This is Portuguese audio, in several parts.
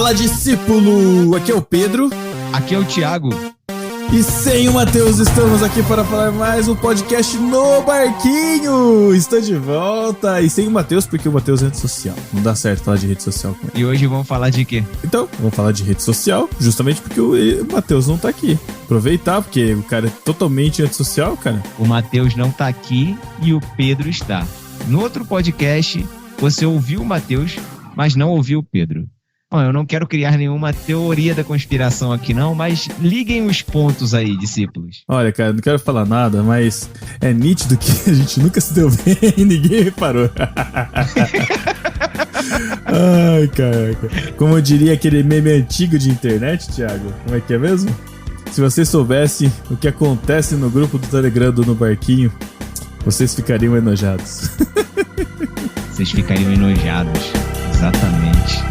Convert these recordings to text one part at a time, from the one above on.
Fala, discípulo! Aqui é o Pedro. Aqui é o Thiago. E sem o Matheus, estamos aqui para falar mais um podcast no Barquinho. Estou de volta. E sem o Matheus, porque o Matheus é rede social. Não dá certo falar de rede social com ele. E hoje vamos falar de quê? Então, vamos falar de rede social, justamente porque o Matheus não tá aqui. Aproveitar, porque o cara é totalmente antissocial, cara. O Matheus não tá aqui e o Pedro está. No outro podcast, você ouviu o Matheus, mas não ouviu o Pedro. Bom, eu não quero criar nenhuma teoria da conspiração aqui não, mas liguem os pontos aí, discípulos. Olha, cara, não quero falar nada, mas é nítido que a gente nunca se deu bem e ninguém reparou. Ai, caraca. Como eu diria aquele meme antigo de internet, Thiago, como é que é mesmo? Se vocês soubessem o que acontece no grupo do Telegram do No Barquinho, vocês ficariam enojados. Vocês ficariam enojados, exatamente.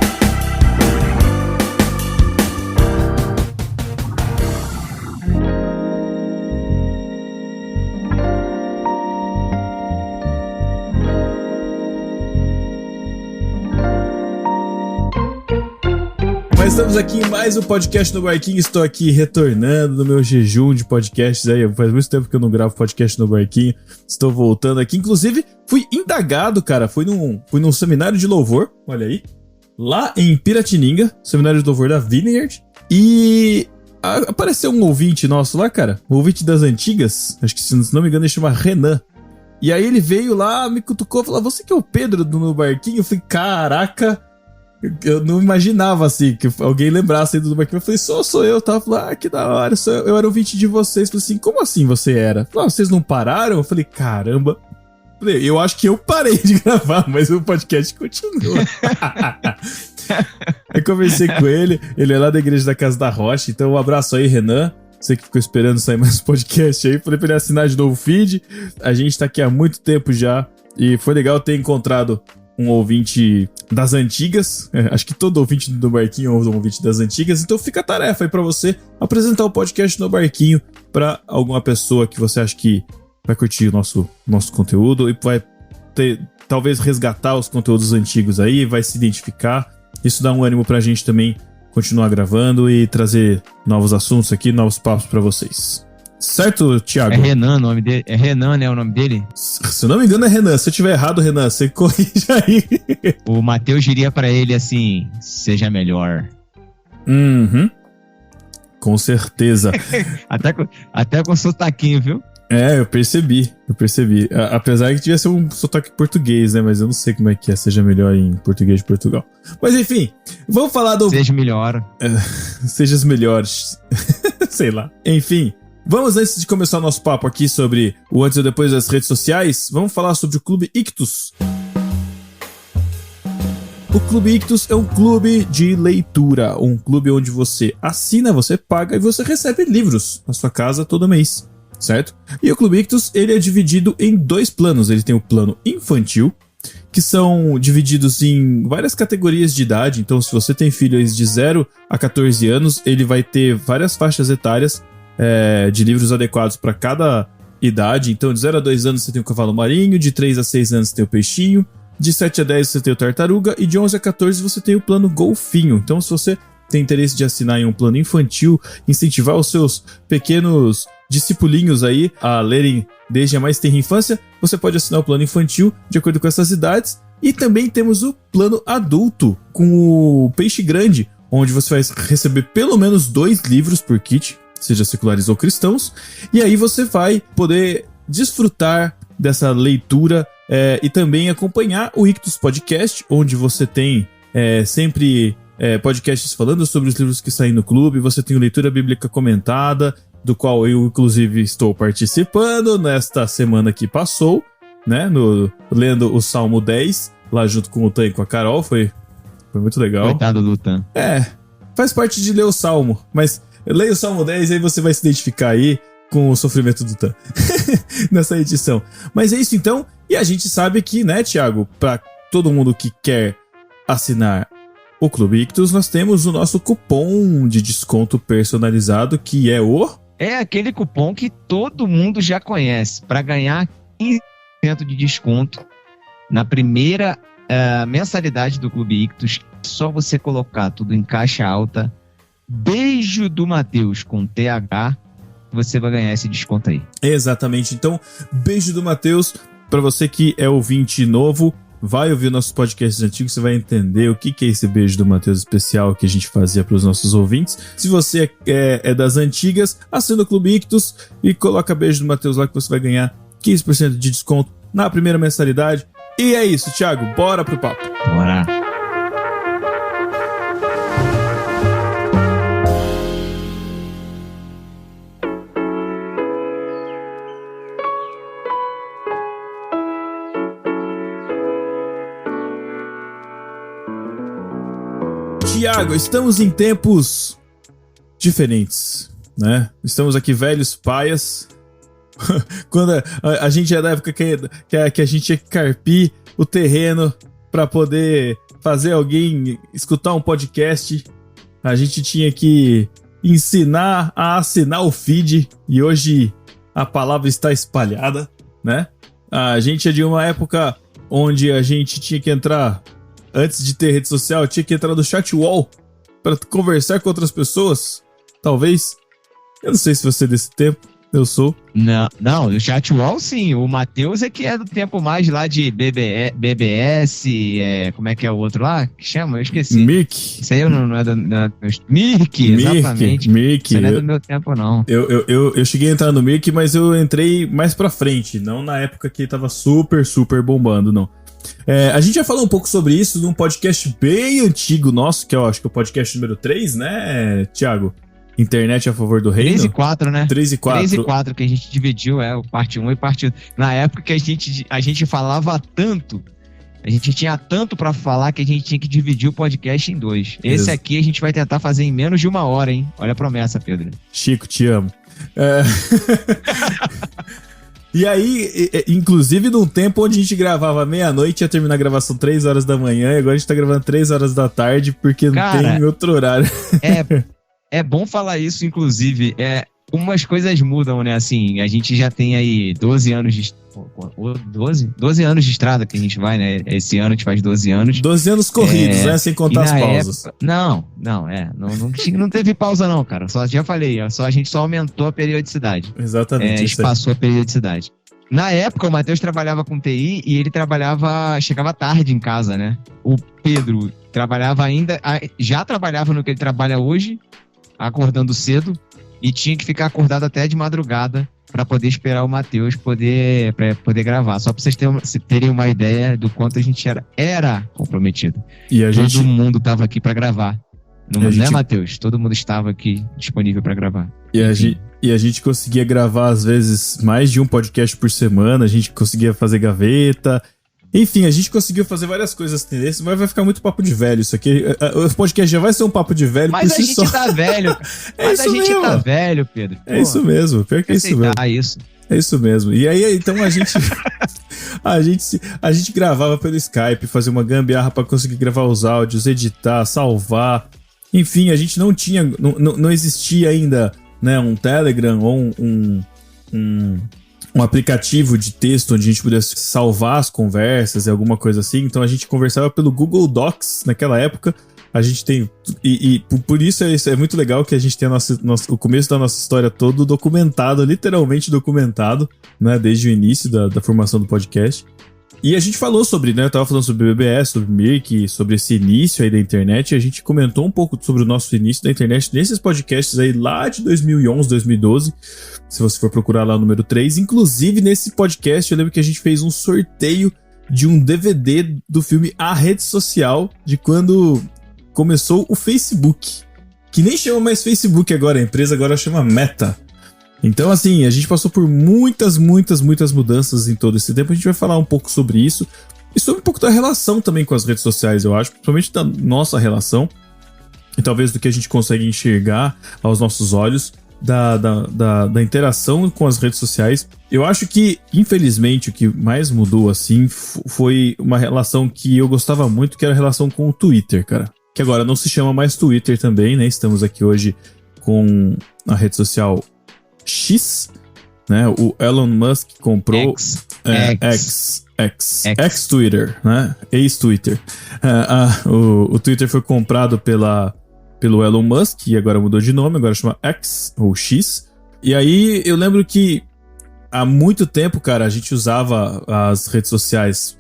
Mas estamos aqui em mais um podcast no Barquinho. Estou aqui retornando no meu jejum de podcasts. Aí faz muito tempo que eu não gravo podcast no Barquinho. Estou voltando aqui. Inclusive, fui indagado, cara. Fui num seminário de louvor, olha aí, lá em Piratininga, seminário de louvor da Vineyard. E apareceu um ouvinte nosso lá, cara. Um ouvinte das antigas. Acho que, se não me engano, ele chama Renan. E aí ele veio lá, me cutucou e falou: "Você que é o Pedro do No Barquinho?" Eu falei: "Caraca, eu não imaginava assim, que alguém lembrasse do Barquinho." Eu falei: sou eu, tava falando: que da hora, eu era ouvinte de vocês." Eu falei assim: "Como assim você era?" Falei: "Vocês não pararam?" Eu falei: "Caramba." Eu acho que eu parei de gravar, mas o podcast continua. Aí conversei com ele é lá da Igreja da Casa da Rocha. Então um abraço aí, Renan. Você que ficou esperando sair mais podcast aí. Falei pra ele assinar de novo o feed. A gente tá aqui há muito tempo já e foi legal ter encontrado um ouvinte das antigas. Acho que todo ouvinte do Barquinho é um ouvinte das antigas. Então fica a tarefa aí pra você apresentar o podcast no Barquinho pra alguma pessoa que você acha que vai curtir o nosso conteúdo e vai talvez resgatar os conteúdos antigos aí, vai se identificar. Isso dá um ânimo pra gente também continuar gravando e trazer novos assuntos aqui, novos papos pra vocês. Certo, Thiago? É Renan o nome dele? É Renan, né, o nome dele? Se eu não me engano é Renan. Se eu tiver errado, Renan, você corrige aí. O Matheus diria pra ele assim: seja melhor. Uhum. Com certeza. até com sotaquinho, viu? É, eu percebi. Apesar que tivesse um sotaque português, né? Mas eu não sei como é que é, seja melhor em português de Portugal. Mas enfim, vamos falar do... Seja melhor. Seja os melhores. Sei lá. Enfim, vamos, antes de começar o nosso papo aqui sobre o antes e o depois das redes sociais, vamos falar sobre o Clube Ictus. O Clube Ictus é um clube de leitura, um clube onde você assina, você paga e você recebe livros na sua casa todo mês. Certo? E o Clube Ictus, ele é dividido em dois planos. Ele tem o plano infantil, que são divididos em várias categorias de idade. Então, se você tem filhos de 0 a 14 anos, ele vai ter várias faixas etárias de livros adequados para cada idade. Então, de 0 a 2 anos você tem o Cavalo Marinho, de 3 a 6 anos você tem o Peixinho, de 7 a 10 você tem o Tartaruga e de 11 a 14 você tem o plano Golfinho. Então, se você tem interesse de assinar em um plano infantil, incentivar os seus pequenos discipulinhos aí a lerem desde a mais tenra infância, você pode assinar o plano infantil de acordo com essas idades. E também temos o plano adulto com o Peixe Grande, onde você vai receber pelo menos 2 livros por kit, seja seculares ou cristãos, e aí você vai poder desfrutar dessa leitura e também acompanhar o Ictus Podcast, onde você tem sempre podcasts falando sobre os livros que saem no clube. Você tem o Leitura Bíblica Comentada, do qual eu, inclusive, estou participando nesta semana que passou, né? Lendo o Salmo 10, lá junto com o Tan e com a Carol. Foi muito legal. Coitado do Tan. Faz parte de ler o Salmo, mas leia o Salmo 10 e aí você vai se identificar aí com o sofrimento do Tan nessa edição. Mas é isso então, e a gente sabe que, né, Thiago, para todo mundo que quer assinar o Clube Ictus, nós temos o nosso cupom de desconto personalizado, que é o... É aquele cupom que todo mundo já conhece, para ganhar 15% de desconto na primeira a mensalidade do Clube Ictus, só você colocar tudo em caixa alta, Beijo do Matheus com TH, você vai ganhar esse desconto aí. Exatamente. Então, Beijo do Matheus, para você que é ouvinte novo, vai ouvir nossos podcasts antigos, você vai entender o que é esse Beijo do Matheus especial que a gente fazia para os nossos ouvintes. Se você é das antigas, assina o Clube Ictus e coloca Beijo do Matheus lá que você vai ganhar 15% de desconto na primeira mensalidade. E é isso, Thiago, bora pro papo. Bora. Tiago, estamos em tempos diferentes, né? Estamos aqui velhos paias. Quando a gente é da época que a gente tinha que carpir o terreno para poder fazer alguém escutar um podcast, a gente tinha que ensinar a assinar o feed e hoje a palavra está espalhada, né? A gente é de uma época onde a gente tinha que entrar... Antes de ter rede social, tinha que entrar no chat wall para conversar com outras pessoas. Talvez. Eu não sei se você é desse tempo. Eu sou. Não, o chat wall sim. O Matheus é que é do tempo mais lá de BBS. Como é que é o outro lá? Que chama? Eu esqueci. Mirk. Isso aí não é do. Mirk, exatamente. Mirk. Isso não é do meu tempo, não. Eu cheguei a entrar no Mirk, mas eu entrei mais pra frente. Não na época que tava super, super bombando, não. A gente já falou um pouco sobre isso num podcast bem antigo nosso, que eu acho que é o podcast número 3, né, Thiago? Internet a favor do reino. 3 e 4, né? 3 e 4. 3 e 4 que a gente dividiu, o parte 1 e parte 2. Na época que a gente falava tanto, a gente tinha tanto pra falar que a gente tinha que dividir o podcast em 2. Esse aqui a gente vai tentar fazer em menos de 1 hora, hein? Olha a promessa, Pedro. Chico, te amo. E aí, inclusive num tempo onde a gente gravava meia-noite, ia terminar a gravação 3 horas da manhã, e agora a gente tá gravando 3 horas da tarde, porque não tem outro horário. É bom falar isso, inclusive, umas coisas mudam, né, assim, a gente já tem aí 12 anos de... 12 anos de estrada que a gente vai, né, esse ano a gente faz 12 anos. 12 anos corridos, né, sem contar as pausas. Época, não teve pausa não, cara, já falei, a gente só aumentou a periodicidade. Exatamente. A gente passou a periodicidade. Na época, o Matheus trabalhava com TI e ele chegava tarde em casa, né? O Pedro já trabalhava no que ele trabalha hoje, acordando cedo, e tinha que ficar acordado até de madrugada para poder esperar o Matheus pra poder gravar. Só pra vocês terem uma ideia do quanto a gente era comprometido. E Todo mundo tava aqui para gravar. Né, Matheus? Todo mundo estava aqui disponível para gravar. E a gente conseguia gravar, às vezes, mais de um podcast por semana, a gente conseguia fazer gaveta. Enfim, a gente conseguiu fazer várias coisas nesse, mas vai ficar muito papo de velho isso aqui. O podcast já vai ser um papo de velho. Mas a gente tá velho. Mas a gente tá velho, Pedro. É isso mesmo, pior que é isso mesmo. É isso mesmo. E aí, então a gente a gente gravava pelo Skype, fazia uma gambiarra pra conseguir gravar os áudios, editar, salvar. Enfim, a gente não existia ainda, né, um Telegram ou um aplicativo de texto onde a gente pudesse salvar as conversas e alguma coisa assim. Então a gente conversava pelo Google Docs naquela época. A gente tem... E por isso é muito legal que a gente tem o começo da nossa história todo documentado, literalmente documentado, né? Desde o início da formação do podcast. E a gente falou sobre, né? Eu tava falando sobre BBS, sobre Mirk, sobre esse início aí da internet. E a gente comentou um pouco sobre o nosso início da internet nesses podcasts aí lá de 2011, 2012. Se você for procurar lá o número 3. Inclusive, nesse podcast, eu lembro que a gente fez um sorteio de um DVD do filme A Rede Social, de quando começou o Facebook. Que nem chama mais Facebook agora, a empresa agora chama Meta. Então, assim, a gente passou por muitas mudanças em todo esse tempo. A gente vai falar um pouco sobre isso. E sobre um pouco da relação também com as redes sociais, eu acho. Principalmente da nossa relação. E talvez do que a gente consegue enxergar aos nossos olhos. Da interação com as redes sociais. Eu acho que, infelizmente, o que mais mudou, assim, foi uma relação que eu gostava muito, que era a relação com o Twitter, cara. Que agora não se chama mais Twitter também, né? Estamos aqui hoje com a rede social X, né? O Elon Musk comprou Ex-Twitter, né? Ex-Twitter. O Twitter foi comprado pelo Elon Musk e agora mudou de nome, agora chama X, ou X. E aí eu lembro que há muito tempo, cara, a gente usava as redes sociais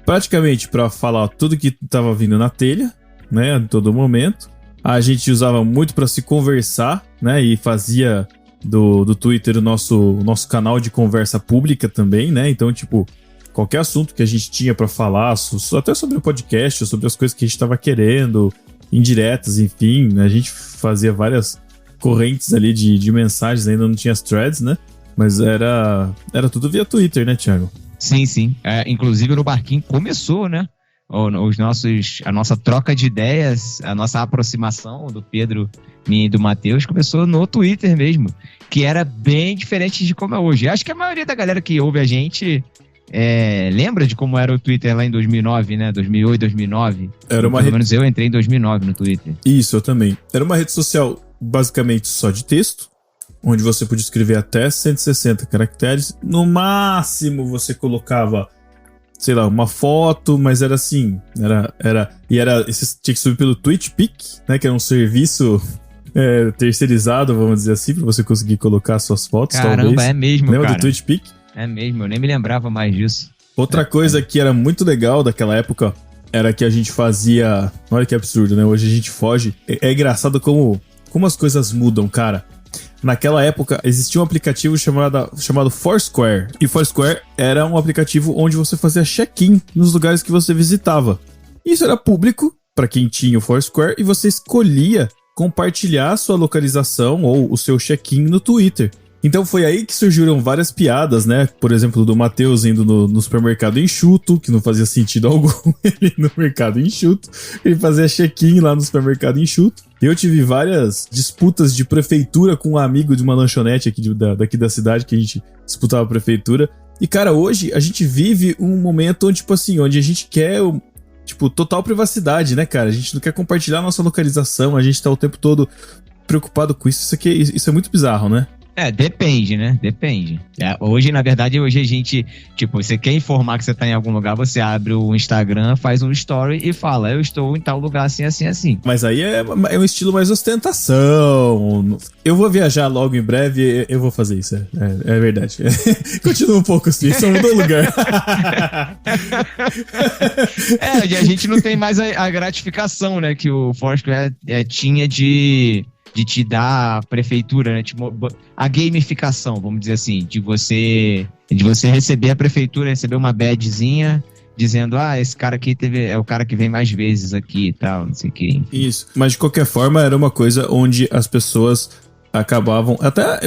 praticamente pra falar tudo que tava vindo na telha, né, em todo momento. A gente usava muito pra se conversar, né, e fazia do Twitter o nosso canal de conversa pública também, né, então, tipo, qualquer assunto que a gente tinha pra falar, até sobre o podcast, sobre as coisas que a gente tava querendo, indiretas, enfim, né, a gente fazia várias correntes ali de mensagens, ainda não tinha as threads, né, mas era tudo via Twitter, né, Thiago? Sim. Inclusive no Barquinho começou, né? A nossa troca de ideias, a nossa aproximação do Pedro e do Matheus começou no Twitter mesmo, que era bem diferente de como é hoje. Acho que a maioria da galera que ouve a gente lembra de como era o Twitter lá em 2009, né? 2008, 2009. Pelo menos eu entrei em 2009 no Twitter. Isso, eu também. Era uma rede social basicamente só de texto, onde você podia escrever até 160 caracteres. No máximo você colocava, sei lá, uma foto, mas era assim, tinha que subir pelo TweetPic, né, que era um serviço terceirizado, vamos dizer assim, pra você conseguir colocar suas fotos. Caramba, talvez. É mesmo, lembra cara. do TweetPic? É mesmo, eu nem me lembrava mais disso. Outra coisa que era muito legal daquela época era que a gente fazia... Olha que absurdo, né? Hoje a gente foge. É engraçado como as coisas mudam, cara. Naquela época existia um aplicativo chamado Foursquare. E Foursquare era um aplicativo onde você fazia check-in nos lugares que você visitava. Isso era público para quem tinha o Foursquare e você escolhia compartilhar a sua localização ou o seu check-in no Twitter. Então foi aí que surgiram várias piadas, né? Por exemplo, do Matheus indo no supermercado enxuto, que não fazia sentido algum ele ir no mercado enxuto. Ele fazia check-in lá no supermercado enxuto. Eu tive várias disputas de prefeitura com um amigo de uma lanchonete aqui daqui da cidade, que a gente disputava a prefeitura. E, cara, hoje a gente vive um momento onde, tipo assim, onde a gente quer, tipo, total privacidade, né, cara? A gente não quer compartilhar a nossa localização, a gente tá o tempo todo preocupado com isso. Isso é muito bizarro, né? Depende, né? Depende. Hoje, na verdade, a gente, tipo, você quer informar que você tá em algum lugar, você abre o Instagram, faz um story e fala, eu estou em tal lugar assim, assim, assim. Mas aí é um estilo mais ostentação. Eu vou viajar logo em breve, eu vou fazer isso. É verdade. Continua um pouco assim, só mudou o lugar. E a gente não tem mais a gratificação, né, que o Foursquare tinha de te dar a prefeitura, né? Tipo, a gamificação, vamos dizer assim, de você receber a prefeitura, receber uma badzinha dizendo, esse cara aqui é o cara que vem mais vezes aqui e tal, não sei o que. Isso, mas de qualquer forma era uma coisa onde as pessoas acabavam,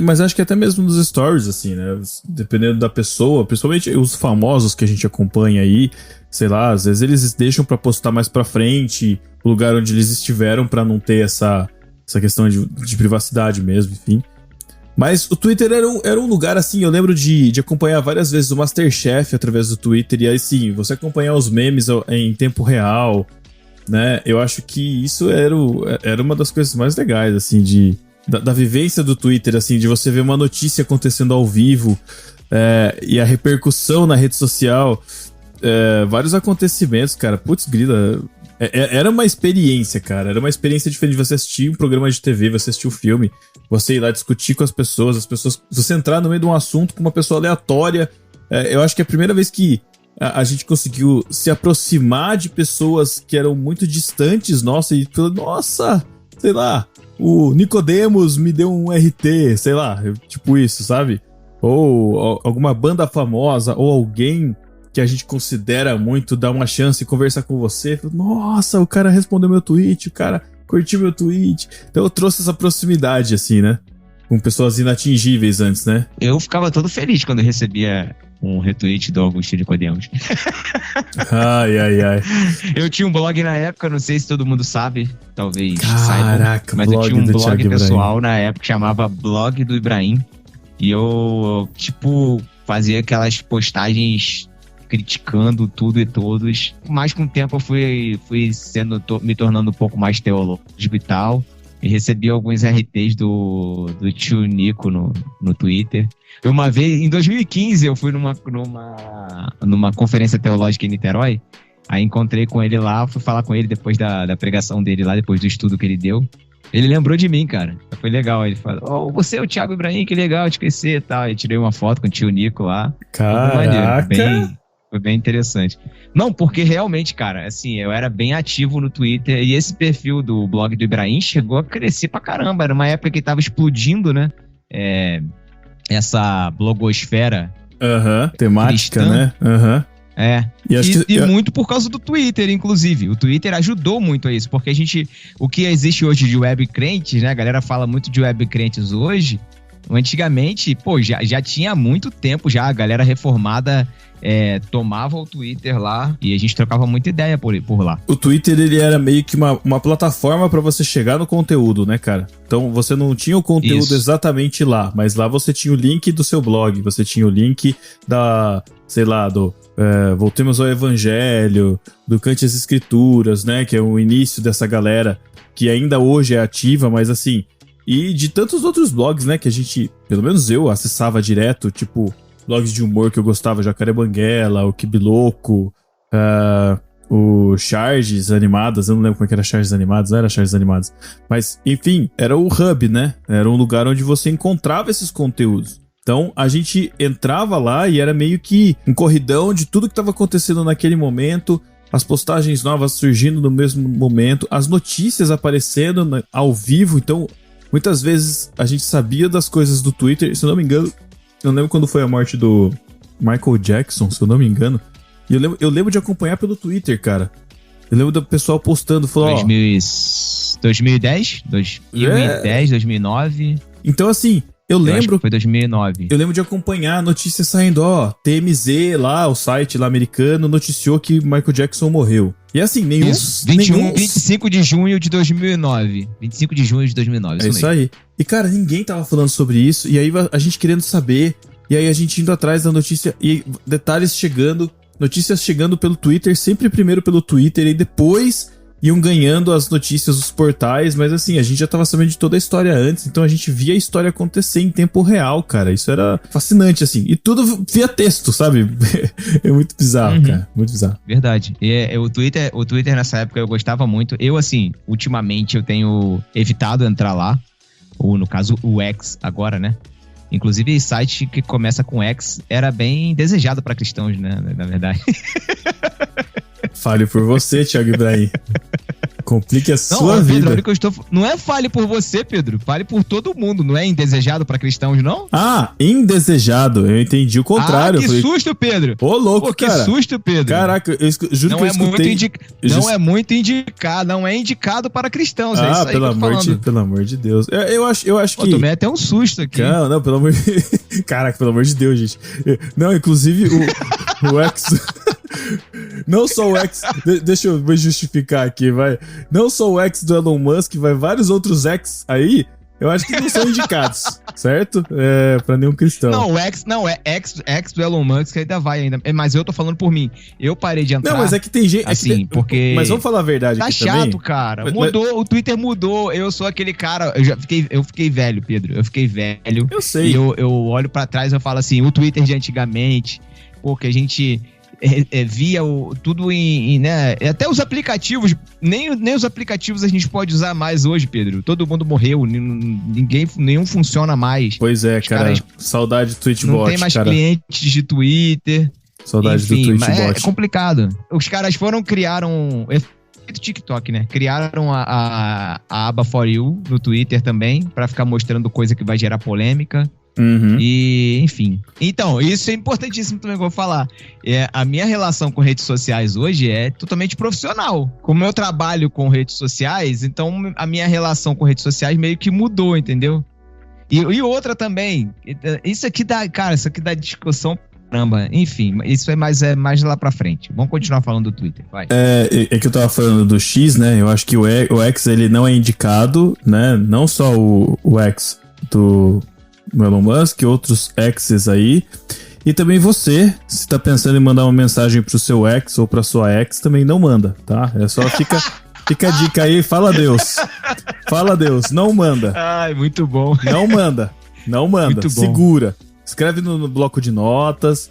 mas acho que até mesmo nos stories, assim, né? Dependendo da pessoa, principalmente os famosos que a gente acompanha aí, sei lá, às vezes eles deixam pra postar mais pra frente o lugar onde eles estiveram pra não ter essa questão de privacidade mesmo, enfim. Mas o Twitter era um lugar, assim, eu lembro de acompanhar várias vezes o MasterChef através do Twitter, e aí, sim, você acompanhar os memes em tempo real, né? Eu acho que isso era uma das coisas mais legais, assim, da vivência do Twitter, assim, de você ver uma notícia acontecendo ao vivo, e a repercussão na rede social, vários acontecimentos, cara, putz, grila... Era uma experiência, cara. Era uma experiência diferente de você assistir um programa de TV, você assistir um filme, você ir lá discutir com as pessoas, você entrar no meio de um assunto com uma pessoa aleatória. Eu acho que é a primeira vez que a gente conseguiu se aproximar de pessoas que eram muito distantes, nossa, sei lá, o Nicodemos me deu um RT, sei lá, tipo isso, sabe? Ou alguma banda famosa, ou alguém que a gente considera muito, dar uma chance e conversar com você. Nossa, o cara respondeu meu tweet, o cara curtiu meu tweet. Então eu trouxe essa proximidade, assim, né? Com pessoas inatingíveis antes, né? Eu ficava todo feliz quando eu recebia um retweet do Augusto Nicodemos. Ai. Eu tinha um blog na época, não sei se todo mundo sabe, talvez saiba, mas eu tinha um blog pessoal na época que chamava Blog do Ibrahim. E eu, tipo, fazia aquelas postagens criticando tudo e todos. Mas com o tempo eu fui me tornando um pouco mais teológico e tal. E recebi alguns RTs do tio Nico no Twitter. Uma vez, em 2015, eu fui numa conferência teológica em Niterói. Aí encontrei com ele lá, fui falar com ele depois da pregação dele lá, depois do estudo que ele deu. Ele lembrou de mim, cara. Foi legal. Ele falou, você é o Thiago Ibrahim, que legal te conhecer e tal. Eu tirei uma foto com o tio Nico lá. Caraca! Foi bem interessante. Não, porque realmente, cara, assim, eu era bem ativo no Twitter e esse perfil do blog do Ibrahim chegou a crescer pra caramba. Era uma época que tava explodindo, né? Essa blogosfera. Temática, cristã, né? E muito por causa do Twitter, inclusive. O Twitter ajudou muito a isso, porque o que existe hoje de web crentes, né? A galera fala muito de web crentes hoje. Antigamente, já tinha muito tempo já, a galera reformada tomava o Twitter lá e a gente trocava muita ideia por lá. O Twitter, ele era meio que uma plataforma pra você chegar no conteúdo, né, cara? Então, você não tinha o conteúdo exatamente lá, mas lá você tinha o link do seu blog, você tinha o link Voltemos ao Evangelho, do Cante as Escrituras, né, que é o início dessa galera que ainda hoje é ativa, mas assim, e de tantos outros blogs, né, que a gente, pelo menos eu, acessava direto, tipo, blogs de humor que eu gostava, Jacaré Banguela, o Kibiloco, o Charges Animadas, eu não lembro como é que era Charges Animadas, não era Charges Animadas, mas, enfim, era o hub, né, era um lugar onde você encontrava esses conteúdos. Então, a gente entrava lá e era meio que um corridão de tudo que estava acontecendo naquele momento, as postagens novas surgindo no mesmo momento, as notícias aparecendo ao vivo. Então, muitas vezes a gente sabia das coisas do Twitter. Se eu não me engano, eu lembro quando foi a morte do Michael Jackson, se eu não me engano. E eu lembro de acompanhar pelo Twitter, cara. Eu lembro do pessoal postando, falou, 2010, 2009... Então, assim... Eu lembro acho que foi 2009. Eu lembro de acompanhar a notícia saindo, TMZ lá, o site lá americano, noticiou que Michael Jackson morreu. E assim, 25 de junho de 2009. 25 de junho de 2009. É isso aí. E cara, ninguém tava falando sobre isso, e aí a gente querendo saber, e aí a gente indo atrás da notícia, e detalhes chegando, notícias chegando pelo Twitter, sempre primeiro pelo Twitter, e depois... iam ganhando as notícias dos portais, mas assim, a gente já tava sabendo de toda a história antes, então a gente via a história acontecer em tempo real, cara. Isso era fascinante, assim. E tudo via texto, sabe? É muito bizarro, cara. Muito bizarro. Verdade. E o Twitter nessa época eu gostava muito. Eu, assim, ultimamente eu tenho evitado entrar lá, ou no caso o X agora, né? Inclusive, site que começa com X era bem desejado pra cristãos, né? Na verdade. Fale por você, Thiago Ibrahim. Complique a sua vida. Pedro, não é fale por você, Pedro. Fale por todo mundo. Não é indesejado pra cristãos, não? Indesejado. Eu entendi o contrário. Susto, Pedro. Ô, louco, cara. Que susto, Pedro. Caraca, juro que eu escutei. Não é indicado para cristãos. É isso aí pelo amor de Deus. Eu acho que... Eu tomei até um susto aqui. Não, pelo amor de... Caraca, pelo amor de Deus, gente. Não, inclusive o X... Não só o X... Deixa eu me justificar aqui, vai. Não só o X do Elon Musk, vai vários outros X aí, eu acho que não são indicados, certo? Pra nenhum cristão. Não, X do Elon Musk ainda vai ainda. Mas eu tô falando por mim. Eu parei de entrar. Não, mas é que tem gente... Assim, porque... Mas vamos falar a verdade aqui também. Tá chato, cara. Mudou, o Twitter mudou. Eu sou aquele cara... Eu fiquei velho, Pedro. Eu fiquei velho. Eu sei. E eu olho pra trás e eu falo assim, o Twitter de antigamente, que a gente... via tudo né? Até os aplicativos, nem os aplicativos a gente pode usar mais hoje, Pedro. Todo mundo morreu, nenhum funciona mais. Pois é, cara. Saudade do Tweetbot, não tem mais clientes de Twitter. Saudade do Tweetbot. É complicado. Os caras criaram TikTok, né? Criaram a aba For You no Twitter também, pra ficar mostrando coisa que vai gerar polêmica. E, enfim. Então, isso é importantíssimo também que eu vou falar. A minha relação com redes sociais hoje é totalmente profissional. Como eu trabalho com redes sociais, então a minha relação com redes sociais meio que mudou, entendeu? E outra também, isso aqui dá discussão, caramba. Enfim, isso é mais lá pra frente. Vamos continuar falando do Twitter, vai. É que eu tava falando do X, né? Eu acho que o X, ele não é indicado, né? Não só o X do Elon Musk, outros X's aí. E também você, se tá pensando em mandar uma mensagem pro seu X ou pra sua X, também não manda, tá? É só fica a dica aí, fala Deus. Fala Deus, não manda. Ai, muito bom. Não manda. Não manda. Muito bom. Segura. Escreve no bloco de notas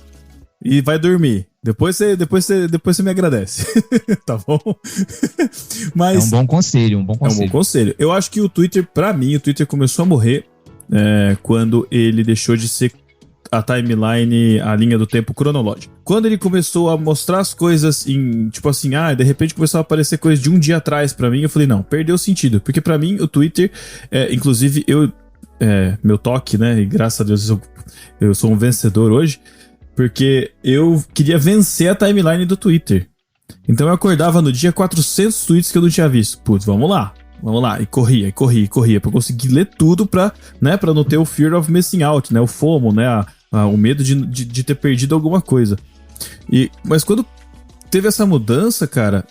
e vai dormir. Depois você me agradece. Tá bom? Mas É um bom conselho, um bom é um conselho. bom conselho. Eu acho que o Twitter, pra mim, o Twitter começou a morrer quando ele deixou de ser a timeline, a linha do tempo cronológica. Quando ele começou a mostrar as coisas em, tipo assim, de repente começou a aparecer coisas de um dia atrás pra mim, eu falei, não, perdeu sentido. Porque pra mim, o Twitter, inclusive, meu toque, né, e graças a Deus eu sou um vencedor hoje, porque eu queria vencer a timeline do Twitter. Então eu acordava no dia 400 tweets que eu não tinha visto. Putz, vamos lá. E corria pra conseguir ler tudo pra não ter o fear of missing out, né? O FOMO, né? O medo de ter perdido alguma coisa. Mas quando teve essa mudança, cara,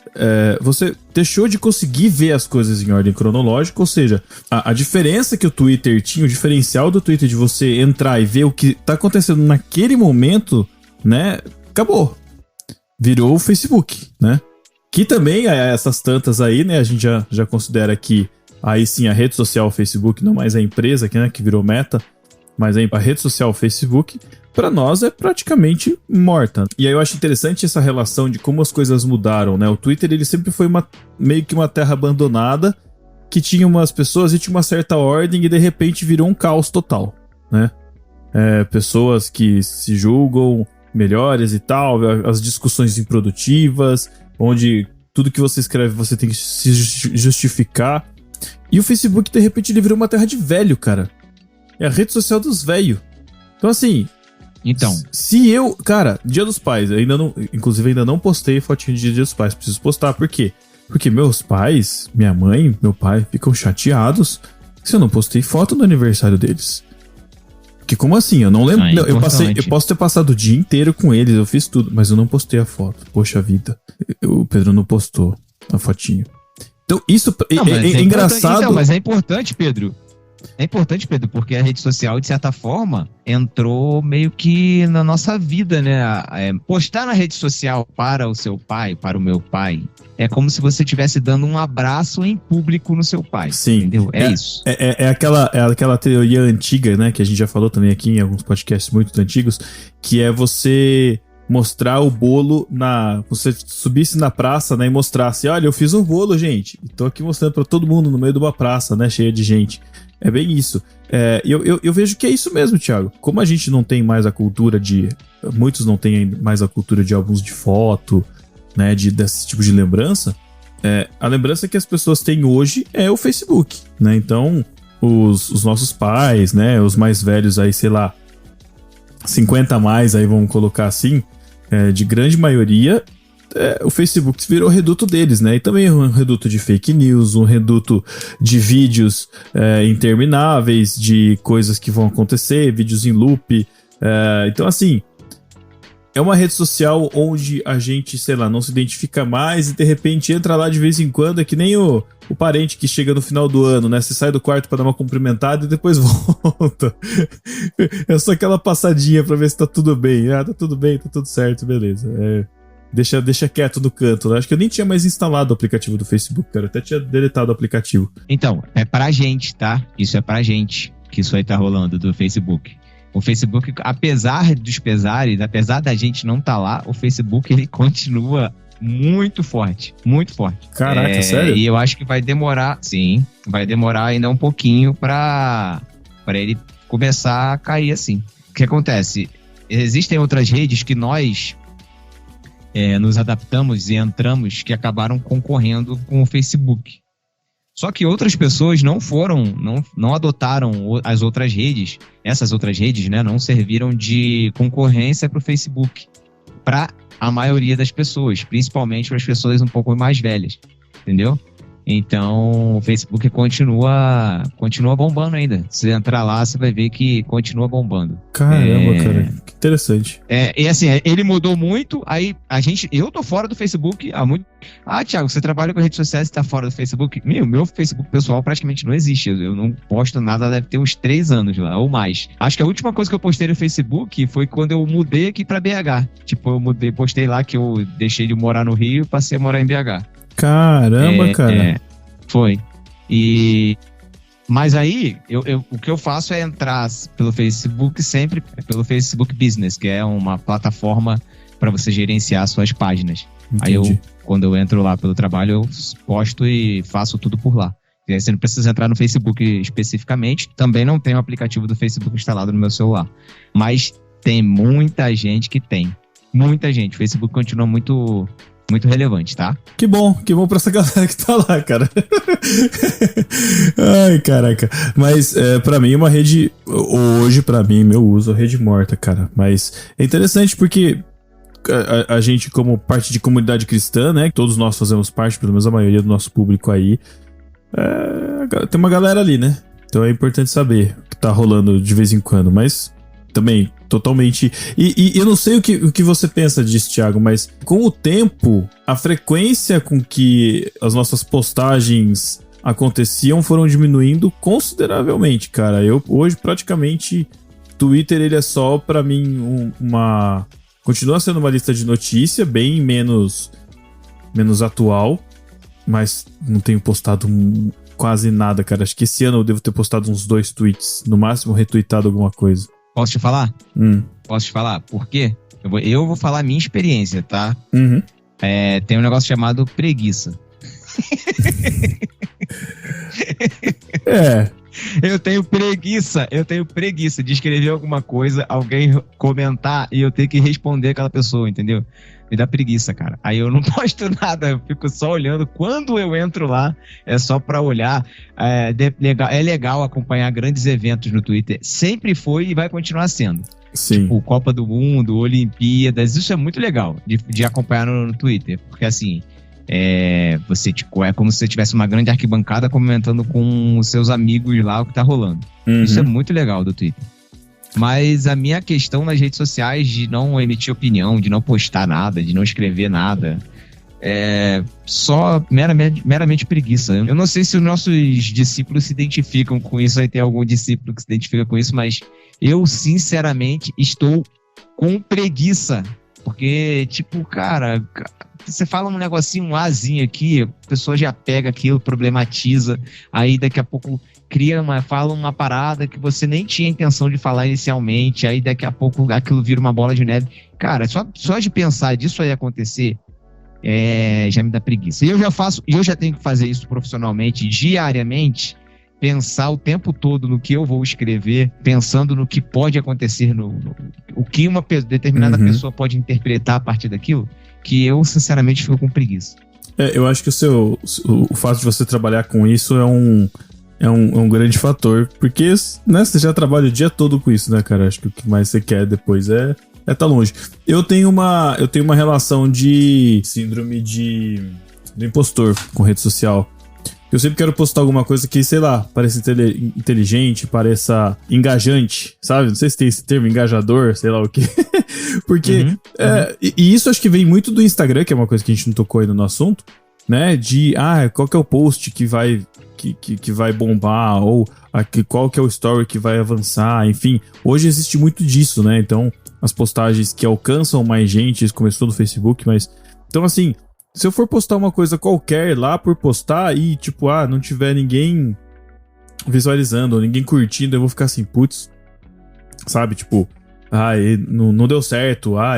você deixou de conseguir ver as coisas em ordem cronológica, ou seja, a diferença que o Twitter tinha, o diferencial do Twitter de você entrar e ver o que tá acontecendo naquele momento, né? Acabou. Virou o Facebook, né? Que também, essas tantas aí, né, a gente já considera que aí sim a rede social Facebook, não mais a empresa que virou Meta, mas a rede social Facebook, pra nós é praticamente morta. E aí eu acho interessante essa relação de como as coisas mudaram, né? O Twitter, ele sempre foi meio que uma terra abandonada, que tinha umas pessoas e tinha uma certa ordem e de repente virou um caos total, né? Pessoas que se julgam melhores e tal, as discussões improdutivas, onde tudo que você escreve você tem que se justificar. E o Facebook, de repente, ele virou uma terra de velho, cara. É a rede social dos velhos. Então, assim... Se eu... Cara, Dia dos Pais, inclusive ainda não postei fotinho de Dia dos Pais. Preciso postar, por quê? Porque meus pais, minha mãe, meu pai, ficam chateados se eu não postei foto do aniversário deles. Porque como assim? Eu não lembro. Eu posso ter passado o dia inteiro com eles, eu fiz tudo, mas eu não postei a foto. Poxa vida. O Pedro não postou a fotinho. Então isso é engraçado. Então, mas é importante, Pedro. É importante, Pedro, porque a rede social, de certa forma, entrou meio que na nossa vida, né? Postar na rede social para o seu pai, para o meu pai, é como se você estivesse dando um abraço em público no seu pai. Sim. Entendeu? Isso. É aquela teoria antiga, né? Que a gente já falou também aqui em alguns podcasts muito antigos, que é você mostrar o bolo você subisse na praça, né? E mostrasse, olha, eu fiz um bolo, gente. E tô aqui mostrando pra todo mundo no meio de uma praça, né? Cheia de gente. É bem isso. Eu vejo que é isso mesmo, Thiago. Como a gente não tem mais a cultura muitos não têm mais a cultura de álbuns de foto, né? Desse tipo de lembrança. A lembrança que as pessoas têm hoje é o Facebook, né? Então, os nossos pais, né? Os mais velhos aí, sei lá, 50 a mais, aí vamos colocar assim, de grande maioria, o Facebook virou reduto deles, né? E também um reduto de fake news, um reduto de vídeos intermináveis, de coisas que vão acontecer, vídeos em loop. Então, assim, é uma rede social onde a gente, sei lá, não se identifica mais e de repente entra lá de vez em quando. É que nem o parente que chega no final do ano, né? Você sai do quarto pra dar uma cumprimentada e depois volta. É só aquela passadinha pra ver se tá tudo bem. Tá tudo bem, tá tudo certo, beleza. Deixa quieto no canto, né? Acho que eu nem tinha mais instalado o aplicativo do Facebook, cara. Eu até tinha deletado o aplicativo. Então, é pra gente, tá? Isso é pra gente que isso aí tá rolando do Facebook. O Facebook, apesar dos pesares, apesar da gente não tá lá, o Facebook, ele continua muito forte, muito forte. Caraca, sério? E eu acho que vai demorar, sim, vai demorar ainda um pouquinho pra ele começar a cair assim. O que acontece? Existem outras redes que nós nos adaptamos e entramos que acabaram concorrendo com o Facebook. Só que outras pessoas não adotaram as outras redes, essas outras redes, né, não serviram de concorrência para o Facebook, para a maioria das pessoas, principalmente para as pessoas um pouco mais velhas, entendeu? Então, o Facebook continua bombando ainda. Se entrar lá, você vai ver que continua bombando. Caramba, cara, que interessante. E assim, ele mudou muito, aí eu tô fora do Facebook há muito... Thiago, você trabalha com redes sociais e tá fora do Facebook? Meu Facebook pessoal praticamente não existe. Eu não posto nada, deve ter uns 3 anos lá, ou mais. Acho que a última coisa que eu postei no Facebook foi quando eu mudei aqui pra BH. Tipo, postei lá que eu deixei de morar no Rio e passei a morar em BH. Caramba, cara. Foi. Mas aí, o que eu faço é entrar pelo Facebook sempre, pelo Facebook Business, que é uma plataforma para você gerenciar suas páginas. Entendi. Aí quando eu entro lá pelo trabalho, eu posto e faço tudo por lá. E aí você não precisa entrar no Facebook especificamente. Também não tem o aplicativo do Facebook instalado no meu celular. Mas tem muita gente que tem. Muita gente. O Facebook continua muito relevante, tá? Que bom pra essa galera que tá lá, cara. Ai, caraca. Mas pra mim é uma rede, hoje pra mim, meu uso é rede morta, cara. Mas é interessante porque a gente, como parte de comunidade cristã, né, todos nós fazemos parte, pelo menos a maioria do nosso público aí, tem uma galera ali, né? Então é importante saber o que tá rolando de vez em quando, mas também totalmente. E eu não sei o que você pensa disso, Thiago, mas com o tempo, a frequência com que as nossas postagens aconteciam foram diminuindo consideravelmente, cara. Eu hoje praticamente Twitter ele é só pra mim continua sendo uma lista de notícia bem menos atual, mas não tenho postado quase nada, cara. Acho que esse ano eu devo ter postado uns 2 tweets, no máximo retweetado alguma coisa. Posso te falar? Posso te falar? Por quê? Eu vou falar a minha experiência, tá? Uhum. Tem um negócio chamado preguiça. Eu tenho preguiça de escrever alguma coisa, alguém comentar e eu ter que responder aquela pessoa, entendeu? Me dá preguiça, cara. Aí eu não posto nada, eu fico só olhando. Quando eu entro lá, é só pra olhar. É legal acompanhar grandes eventos no Twitter. Sempre foi e vai continuar sendo. Sim. Tipo, Copa do Mundo, Olimpíadas, isso é muito legal de acompanhar no Twitter. Porque assim, é como se você tivesse uma grande arquibancada comentando com os seus amigos lá o que tá rolando. Uhum. Isso é muito legal do Twitter. Mas a minha questão nas redes sociais de não emitir opinião, de não postar nada, de não escrever nada, é só meramente preguiça. Eu não sei se os nossos discípulos se identificam com isso, aí tem algum discípulo que se identifica com isso, mas eu, sinceramente, estou com preguiça. Porque, tipo, cara, você fala um negocinho, um azinho aqui, a pessoa já pega aquilo, problematiza, aí daqui a pouco fala uma parada que você nem tinha intenção de falar inicialmente, aí daqui a pouco aquilo vira uma bola de neve. Cara, só de pensar disso aí acontecer, já me dá preguiça. E eu já tenho que fazer isso profissionalmente, diariamente, pensar o tempo todo no que eu vou escrever, pensando no que pode acontecer, o que uma determinada pessoa pode interpretar a partir daquilo, que eu, sinceramente, fico com preguiça. Eu acho que o fato de você trabalhar com isso é um grande fator, porque, né, você já trabalha o dia todo com isso, né, cara? Acho que o que mais você quer depois é tá longe. Eu tenho uma relação de síndrome do impostor com rede social. Eu sempre quero postar alguma coisa que, sei lá, pareça inteligente, pareça engajante, sabe? Não sei se tem esse termo, engajador, sei lá o quê. Porque, e isso acho que vem muito do Instagram, que é uma coisa que a gente não tocou ainda no assunto, né? De, qual que é o post que vai bombar, ou qual que é o story que vai avançar, enfim. Hoje existe muito disso, né? Então, as postagens que alcançam mais gente, isso começou no Facebook, mas... Então, assim, se eu for postar uma coisa qualquer lá por postar e, tipo, não tiver ninguém visualizando, ou ninguém curtindo, eu vou ficar assim, putz, sabe? Tipo, não deu certo, a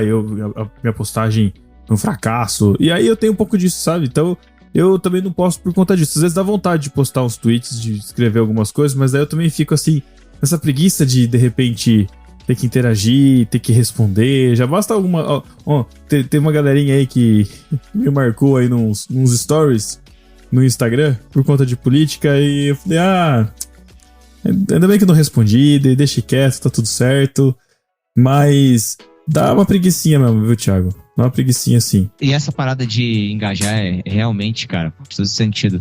minha postagem é um fracasso. E aí eu tenho um pouco disso, sabe? Então, eu também não posto por conta disso. Às vezes dá vontade de postar uns tweets, de escrever algumas coisas, mas daí eu também fico assim, nessa preguiça de repente, ter que interagir, ter que responder. Já basta alguma... Tem uma galerinha aí que me marcou aí nos stories no Instagram por conta de política e eu falei, ainda bem que eu não respondi, deixei quieto, tá tudo certo. Mas dá uma preguicinha mesmo, viu, Thiago? Dá uma preguicinha sim. E essa parada de engajar é realmente, cara, faz todo sentido.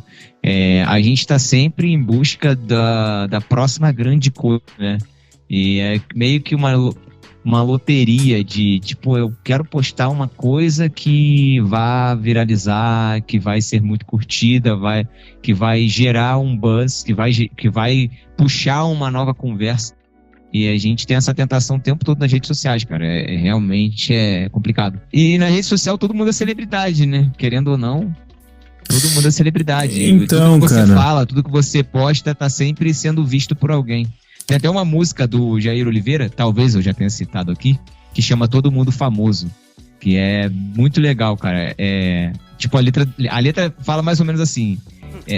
A gente tá sempre em busca da próxima grande coisa, né? E é meio que uma loteria de, tipo, eu quero postar uma coisa que vá viralizar, que vai ser muito curtida, que vai gerar um buzz, que vai puxar uma nova conversa. E a gente tem essa tentação o tempo todo nas redes sociais, cara. Realmente é complicado. E na rede social todo mundo é celebridade, né? Querendo ou não. Todo mundo é celebridade. Então, tudo que você cara, fala, tudo que você posta tá sempre sendo visto por alguém. Tem até uma música do Jair Oliveira, talvez eu já tenha citado aqui, que chama Todo Mundo Famoso. Que é muito legal, cara. Tipo, a letra fala mais ou menos assim: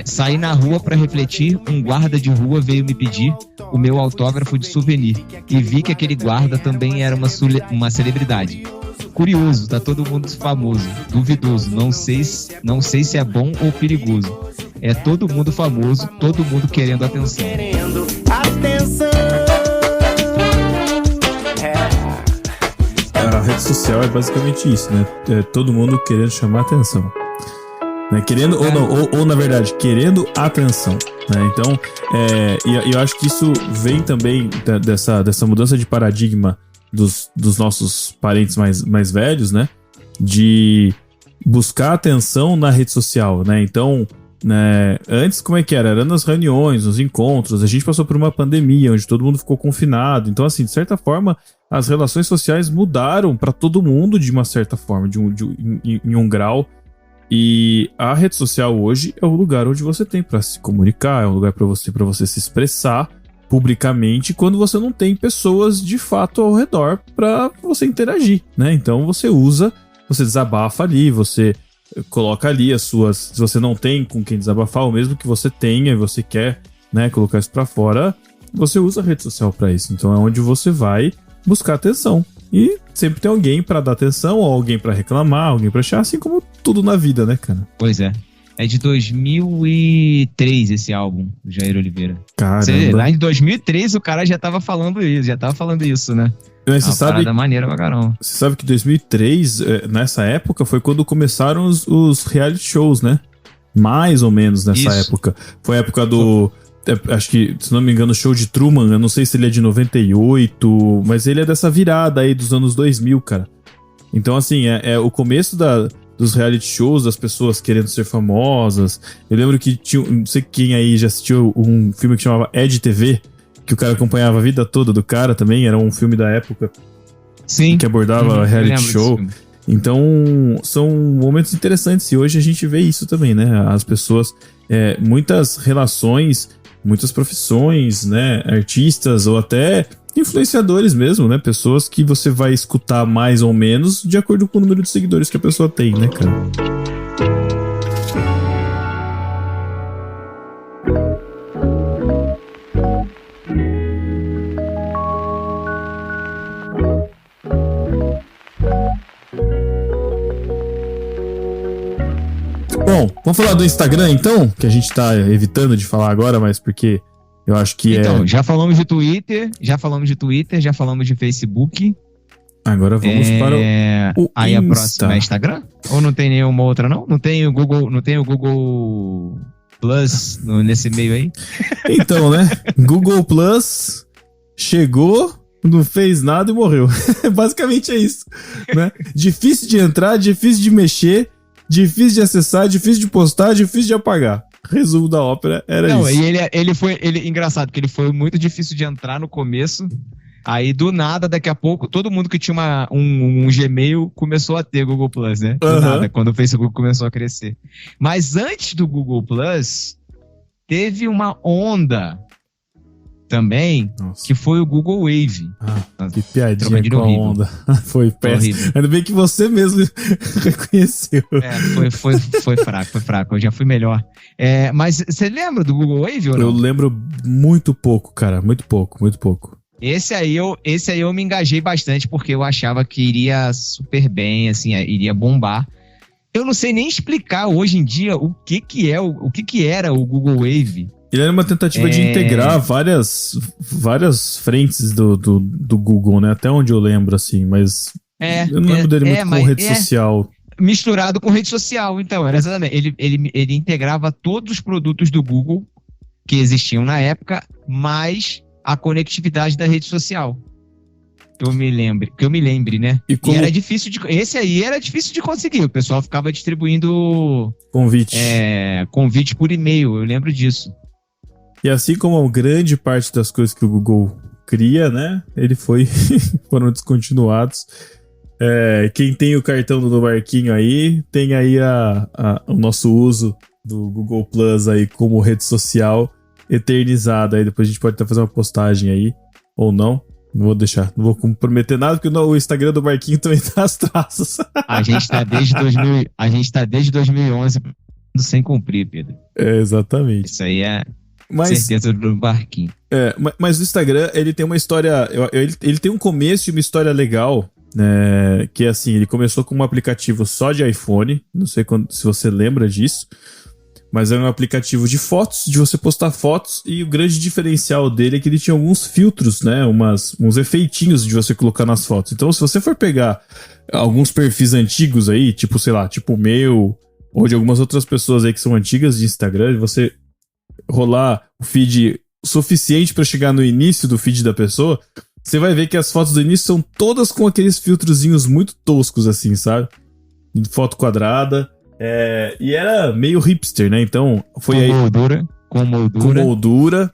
saí na rua pra refletir, um guarda de rua veio me pedir o meu autógrafo de souvenir. E vi que aquele guarda também era uma celebridade. Curioso, tá todo mundo famoso, duvidoso, não sei se é bom ou perigoso. É todo mundo famoso, todo mundo querendo atenção. A rede social é basicamente isso, né? É todo mundo querendo chamar atenção. Né? Querendo, ou não, ou na verdade, querendo atenção. Né? Então, e eu acho que isso vem também dessa mudança de paradigma dos nossos parentes mais velhos, né? De buscar atenção na rede social, né? Então, né, antes como é que era? Era nas reuniões, nos encontros. A gente passou por uma pandemia onde todo mundo ficou confinado. Então, assim, de certa forma, as relações sociais mudaram para todo mundo de uma certa forma, em um grau. E a rede social hoje é o lugar onde você tem para se comunicar, é um lugar para você se expressar publicamente quando você não tem pessoas de fato ao redor para você interagir, né? Então você desabafa ali, você coloca ali as suas... Se você não tem com quem desabafar, ou mesmo que você tenha e você quer, né, colocar isso pra fora, você usa a rede social pra isso. Então é onde você vai buscar atenção. E sempre tem alguém pra dar atenção, ou alguém pra reclamar, alguém pra achar, assim como tudo na vida, né, cara? Pois é. É de 2003 esse álbum, do Jair Oliveira. Caramba. Lá em 2003 o cara já tava falando isso, né? Mas você sabe, maneira pra caramba. Você sabe que 2003, nessa época, foi quando começaram os reality shows, né? Mais ou menos nessa época. Foi a época do... Acho que, se não me engano, o show de Truman, eu não sei se ele é de 98, mas ele é dessa virada aí dos anos 2000, cara. Então, assim, é o começo dos reality shows, das pessoas querendo ser famosas. Eu lembro que tinha, não sei quem aí já assistiu um filme que chamava Ed TV, que o cara acompanhava a vida toda do cara também, era um filme da época. Sim. Que abordava reality show. Então, são momentos interessantes e hoje a gente vê isso também, né? As pessoas, muitas relações, muitas profissões, né? Artistas ou até influenciadores mesmo, né? Pessoas que você vai escutar mais ou menos de acordo com o número de seguidores que a pessoa tem, né, cara? Bom, vamos falar do Instagram então, que a gente tá evitando de falar agora, mas porque eu acho que Então, já falamos de Twitter, já falamos de Facebook. Agora vamos para o aí Insta. A próxima é Instagram? Ou não tem nenhuma outra, não? Não tem o Google Plus nesse meio aí? Então, né? Google Plus chegou, não fez nada e morreu. Basicamente é isso, né? Difícil de entrar, difícil de mexer, difícil de acessar, difícil de postar, difícil de apagar. Resumo da ópera era isso. Não, e ele engraçado, porque ele foi muito difícil de entrar no começo. Aí, do nada, daqui a pouco, todo mundo que tinha um Gmail começou a ter Google Plus, né? Do nada, quando o Facebook começou a crescer. Mas antes do Google Plus, teve uma onda também, que foi o Google Wave. Que piadinha com a onda. Foi péssimo. Ainda bem que você mesmo reconheceu. Foi fraco. Eu já fui melhor. Mas você lembra do Google Wave ou não? Eu lembro muito pouco, cara. Muito pouco. Esse aí eu me engajei bastante porque eu achava que iria super bem, assim, iria bombar. Eu não sei nem explicar hoje em dia o que era o Google Wave. Ele era uma tentativa de integrar várias frentes do Google, né? Até onde eu lembro, assim, mas eu não lembro dele muito com rede social. Misturado com rede social, então, era exatamente. Ele integrava todos os produtos do Google que existiam na época, mais a conectividade da rede social. Que eu me lembre, né? E era difícil esse aí era difícil de conseguir. O pessoal ficava distribuindo convite por e-mail, eu lembro disso. E assim como grande parte das coisas que o Google cria, né? Foram descontinuados. Quem tem o cartão do Marquinho aí, tem aí o nosso uso do Google Plus aí como rede social eternizada. Aí depois a gente pode até fazer uma postagem aí, ou não. Não vou deixar, não vou comprometer nada, porque o Instagram do Marquinho também tá às traças. A gente tá desde 2011 sem cumprir, Pedro. Exatamente. Isso aí é certeza do Marquinho. Mas o Instagram, ele tem uma história, ele tem um começo e uma história legal, né, que é assim, ele começou com um aplicativo só de iPhone, não sei se você lembra disso, mas era um aplicativo de fotos, de você postar fotos, e o grande diferencial dele é que ele tinha alguns filtros, né, uns efeitinhos de você colocar nas fotos. Então, se você for pegar alguns perfis antigos aí, tipo, sei lá, tipo o meu, ou de algumas outras pessoas aí que são antigas de Instagram, e você rolar o feed suficiente para chegar no início do feed da pessoa, você vai ver que as fotos do início são todas com aqueles filtrozinhos muito toscos, assim, sabe? Foto quadrada. E era meio hipster, né? Então foi aí. Com moldura.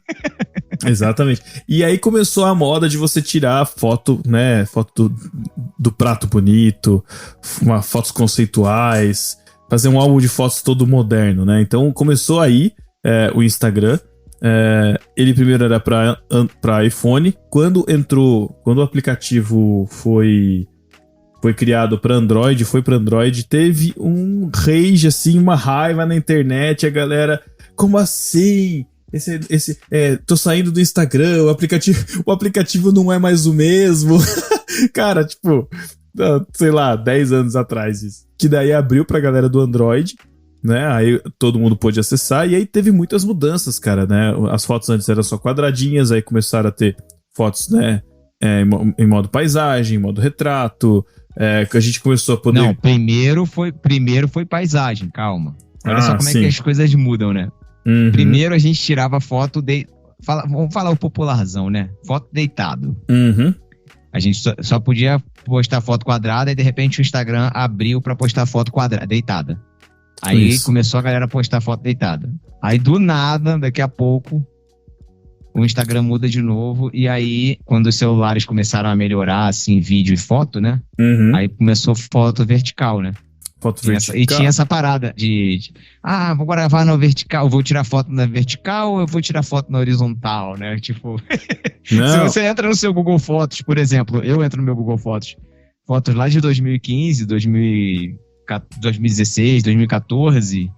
Exatamente. E aí começou a moda de você tirar foto, né? Foto do prato bonito, fotos conceituais, fazer um álbum de fotos todo moderno, né? Então começou aí o Instagram. Ele primeiro era para iPhone. Quando o aplicativo foi criado para Android, teve um rage, assim, uma raiva na internet, a galera, como assim? Tô saindo do Instagram, o aplicativo não é mais o mesmo. Cara, tipo, sei lá, 10 anos atrás isso. Que daí abriu pra galera do Android, né? Aí todo mundo pôde acessar, e aí teve muitas mudanças, cara, né? As fotos antes eram só quadradinhas, aí começaram a ter fotos, né? Em modo paisagem, em modo retrato, que a gente começou a poder... Não, primeiro foi paisagem, calma. Olha só como é que as coisas mudam, né? Uhum. Primeiro a gente tirava foto vamos falar o popularzão, né? Foto deitado. Uhum. A gente só podia postar foto quadrada e de repente o Instagram abriu pra postar foto deitada. Aí começou a galera a postar foto deitada. Aí do nada, daqui a pouco, o Instagram muda de novo, e aí, quando os celulares começaram a melhorar, assim, vídeo e foto, né? Uhum. Aí começou foto vertical, né? E tinha essa parada vou gravar na vertical, vou tirar foto na vertical ou eu vou tirar foto na horizontal, né? Tipo, se você entra no seu Google Fotos, por exemplo, eu entro no meu Google Fotos lá de 2015, 2016, 2014,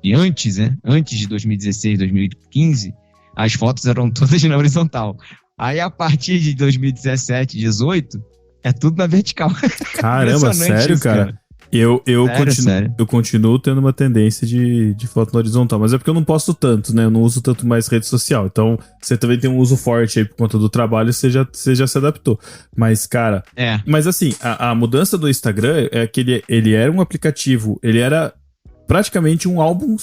e antes, né? Antes de 2016, 2015, as fotos eram todas na horizontal. Aí, a partir de 2017, 2018, é tudo na vertical. Caramba, sério, isso, cara? Eu continuo tendo uma tendência de foto na horizontal, mas é porque eu não posto tanto, né? Eu não uso tanto mais rede social. Então, você também tem um uso forte aí por conta do trabalho, você já se adaptou. Mas, cara... Mas assim, a mudança do Instagram é que ele era um aplicativo, ele era praticamente um álbum,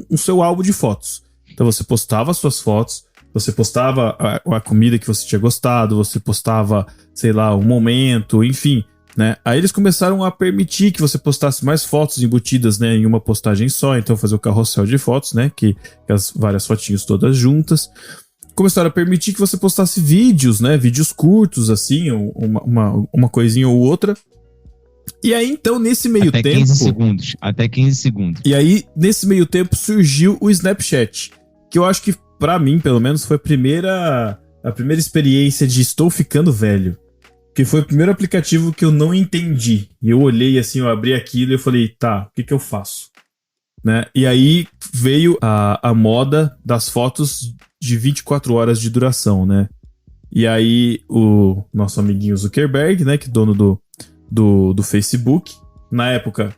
um seu álbum de fotos. Então, você postava suas fotos, você postava a comida que você tinha gostado, você postava, sei lá, um momento, enfim... Né? Aí eles começaram a permitir que você postasse mais fotos embutidas, né, em uma postagem só, então fazer o carrossel de fotos, né, que as várias fotinhos todas juntas. Começaram a permitir que você postasse vídeos, né, vídeos curtos, assim, uma coisinha ou outra. E aí, então, nesse meio tempo... Até 15 segundos. E aí, nesse meio tempo, surgiu o Snapchat, que eu acho que, pra mim, pelo menos, foi a primeira experiência de estou ficando velho. Que foi o primeiro aplicativo que eu não entendi. E eu olhei assim, eu abri aquilo e eu falei, tá, o que eu faço? Né? E aí veio a moda das fotos de 24 horas de duração, né? E aí o nosso amiguinho Zuckerberg, né, que é dono do Facebook, na época,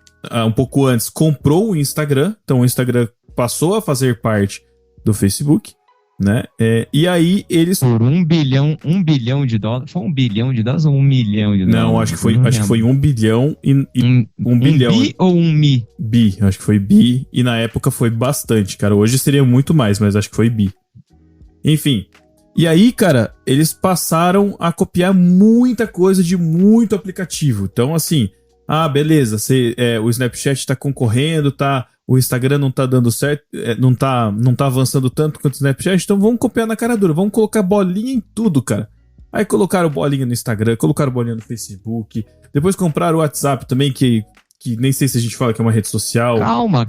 um pouco antes, comprou o Instagram. Então o Instagram passou a fazer parte do Facebook. Né? E aí eles... Por $1 bilhão de dólares. Foi $1 bilhão de dólares ou $1 milhão de dólares? Não, acho que foi $1 bilhão e $1 bilhão. Bi ou um mi? Bi, acho que foi bi. E na época foi bastante, cara. Hoje seria muito mais, mas acho que foi bi. Enfim. E aí, cara, eles passaram a copiar muita coisa de muito aplicativo. Então, assim... beleza, o Snapchat tá concorrendo, o Instagram não tá dando certo, não tá avançando tanto quanto o Snapchat, então vamos copiar na cara dura, vamos colocar bolinha em tudo, cara. Aí colocaram bolinha no Instagram, colocaram bolinha no Facebook. Depois compraram o WhatsApp também, que nem sei se a gente fala que é uma rede social. Calma.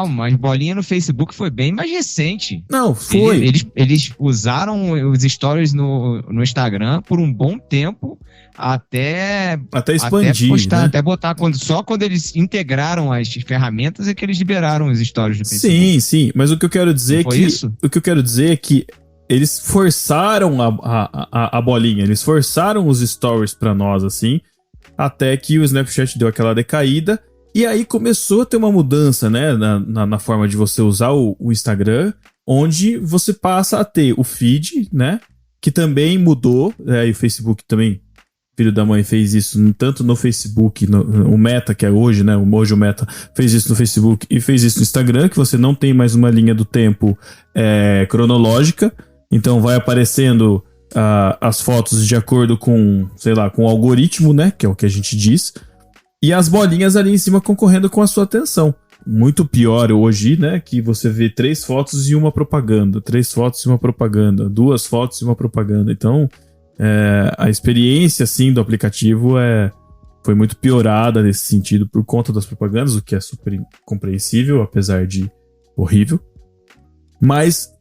Mas bolinha no Facebook foi bem mais recente. Não, foi. Eles usaram os stories no Instagram por um bom tempo até expandir, postar, né? até botar. Só quando eles integraram as ferramentas é que eles liberaram os stories do Facebook. Sim. Mas o que eu quero dizer é que eles forçaram a bolinha, eles forçaram os stories pra nós, assim, até que o Snapchat deu aquela decaída, e aí começou a ter uma mudança, né, na forma de você usar o Instagram, onde você passa a ter o feed, né, que também mudou, e o Facebook também, filho da mãe, fez isso tanto no Facebook, o Meta, que é hoje, né, hoje o Meta fez isso no Facebook e fez isso no Instagram, que você não tem mais uma linha do tempo cronológica, então vai aparecendo as fotos de acordo com, sei lá, com o algoritmo, né? Que é o que a gente diz. E as bolinhas ali em cima concorrendo com a sua atenção. Muito pior hoje, né? Que você vê 3 fotos e uma propaganda. 3 fotos e uma propaganda. 2 fotos e uma propaganda. Então, a experiência, assim, do aplicativo foi muito piorada nesse sentido por conta das propagandas, o que é super compreensível, apesar de horrível. Mas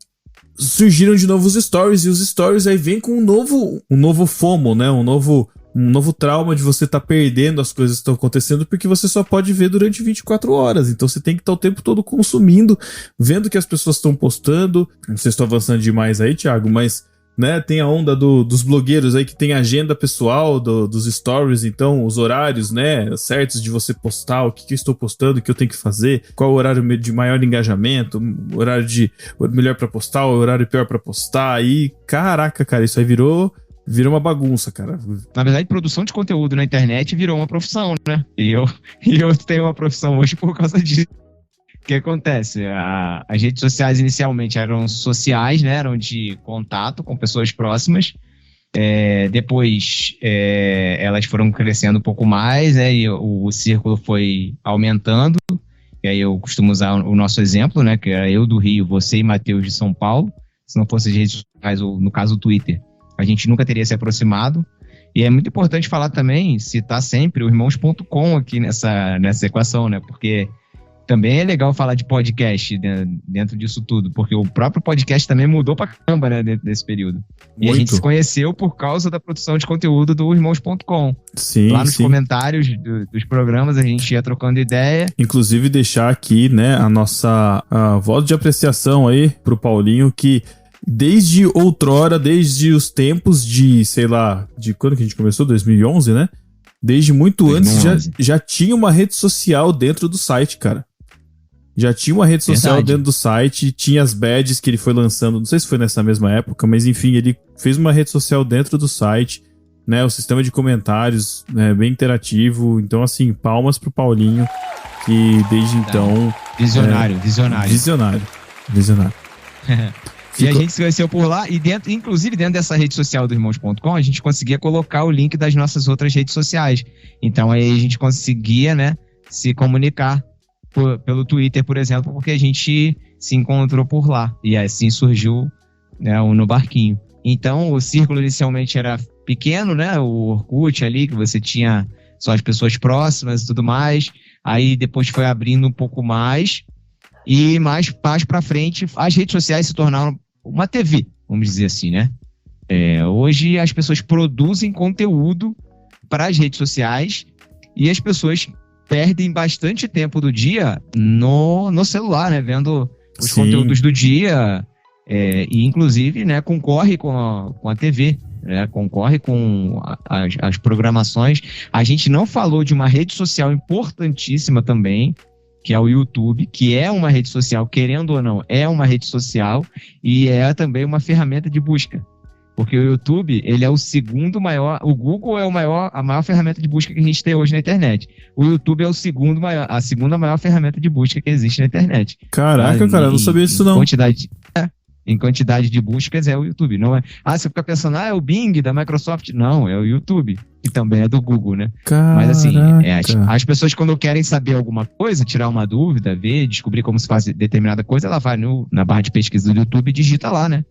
surgiram de novo os stories, e os stories aí vêm com um novo FOMO, né? Um novo trauma de você estar perdendo as coisas que estão acontecendo, porque você só pode ver durante 24 horas. Então você tem que estar o tempo todo consumindo, vendo o que as pessoas estão postando. Não sei se estou avançando demais aí, Thiago, mas, né, tem a onda dos blogueiros aí que tem a agenda pessoal dos stories, então os horários, né, certos de você postar, o que eu estou postando, o que eu tenho que fazer, qual é o horário de maior engajamento, o horário melhor pra postar, o horário pior pra postar, e caraca, cara, isso aí virou uma bagunça, cara. Na verdade, produção de conteúdo na internet virou uma profissão, né? E eu tenho uma profissão hoje por causa disso. O que acontece? As redes sociais inicialmente eram sociais, né? Eram de contato com pessoas próximas. Depois elas foram crescendo um pouco mais, né? E o círculo foi aumentando. E aí eu costumo usar o nosso exemplo, né? Que era eu do Rio, você e Matheus de São Paulo. Se não fosse as redes sociais, ou no caso o Twitter, a gente nunca teria se aproximado. E é muito importante falar também, citar sempre o irmãos.com aqui nessa equação, né? Porque também é legal falar de podcast dentro disso tudo, porque o próprio podcast também mudou pra caramba, né, dentro desse período. E a gente se conheceu por causa da produção de conteúdo do irmãos.com. Sim, lá nos comentários dos programas a gente ia trocando ideia. Inclusive deixar aqui, né, a nossa voz de apreciação aí pro Paulinho, que desde outrora, desde os tempos de, sei lá, de quando que a gente começou? 2011, né? Desde muito 2011. Antes já tinha uma rede social dentro do site, cara. Já tinha uma rede social dentro do site, tinha as badges que ele foi lançando, não sei se foi nessa mesma época, mas enfim, ele fez uma rede social dentro do site, né? O sistema de comentários, né, bem interativo. Então, assim, palmas pro Paulinho, que desde então... Visionário. E a gente se conheceu por lá, e inclusive dentro dessa rede social do irmãos.com, a gente conseguia colocar o link das nossas outras redes sociais. Então aí a gente conseguia, né, se comunicar pelo Twitter, por exemplo, porque a gente se encontrou por lá. E assim surgiu, né, o No Barquinho. Então o círculo inicialmente era pequeno, né, o Orkut ali, que você tinha só as pessoas próximas e tudo mais. Aí depois foi abrindo um pouco mais. E mais pra frente, as redes sociais se tornaram uma TV, vamos dizer assim, né? Hoje as pessoas produzem conteúdo para as redes sociais e as pessoas perdem bastante tempo do dia no celular, né? Vendo os conteúdos do dia e, inclusive, né, concorre com a TV, né? Concorre com as programações. A gente não falou de uma rede social importantíssima também, que é o YouTube, que é uma rede social, querendo ou não, é uma rede social e é também uma ferramenta de busca. Porque o YouTube, ele é o segundo maior, o Google é a maior ferramenta de busca que a gente tem hoje na internet. O YouTube é a segunda maior ferramenta de busca que existe na internet. Caraca, cara, eu não sabia disso não. Em quantidade de buscas é o YouTube, não é? Você fica pensando, é o Bing da Microsoft. Não, é o YouTube, que também é do Google, né? Caraca. Mas assim, as pessoas quando querem saber alguma coisa, tirar uma dúvida, ver, descobrir como se faz determinada coisa, ela vai na barra de pesquisa do YouTube e digita lá, né?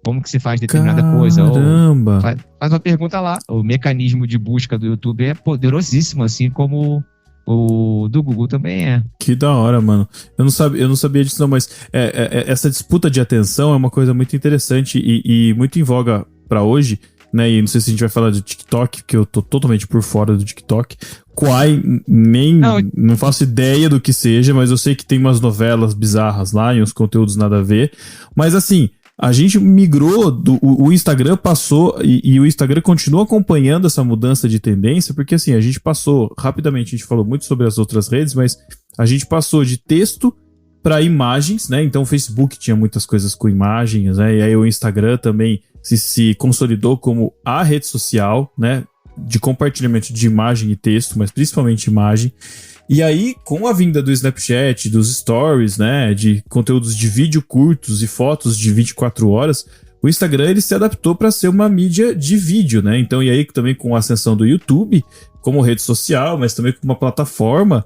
como que se faz determinada coisa. Caramba! Faz uma pergunta lá. O mecanismo de busca do YouTube é poderosíssimo, assim como o do Google também é. Que da hora, mano. Eu não sabia disso não, mas essa disputa de atenção é uma coisa muito interessante e muito em voga pra hoje, né? E não sei se a gente vai falar do TikTok, porque eu tô totalmente por fora do TikTok. Quai, não faço ideia do que seja, mas eu sei que tem umas novelas bizarras lá e uns conteúdos nada a ver. Mas assim, a gente migrou, o Instagram passou, e o Instagram continua acompanhando essa mudança de tendência, porque assim, a gente passou, rapidamente, a gente falou muito sobre as outras redes, mas a gente passou de texto para imagens, né? Então o Facebook tinha muitas coisas com imagens, né? E aí o Instagram também se consolidou como a rede social, né? De compartilhamento de imagem e texto, mas principalmente imagem. E aí, com a vinda do Snapchat, dos stories, né, de conteúdos de vídeo curtos e fotos de 24 horas, o Instagram ele se adaptou para ser uma mídia de vídeo, né? Então, e aí também com a ascensão do YouTube como rede social, mas também como uma plataforma,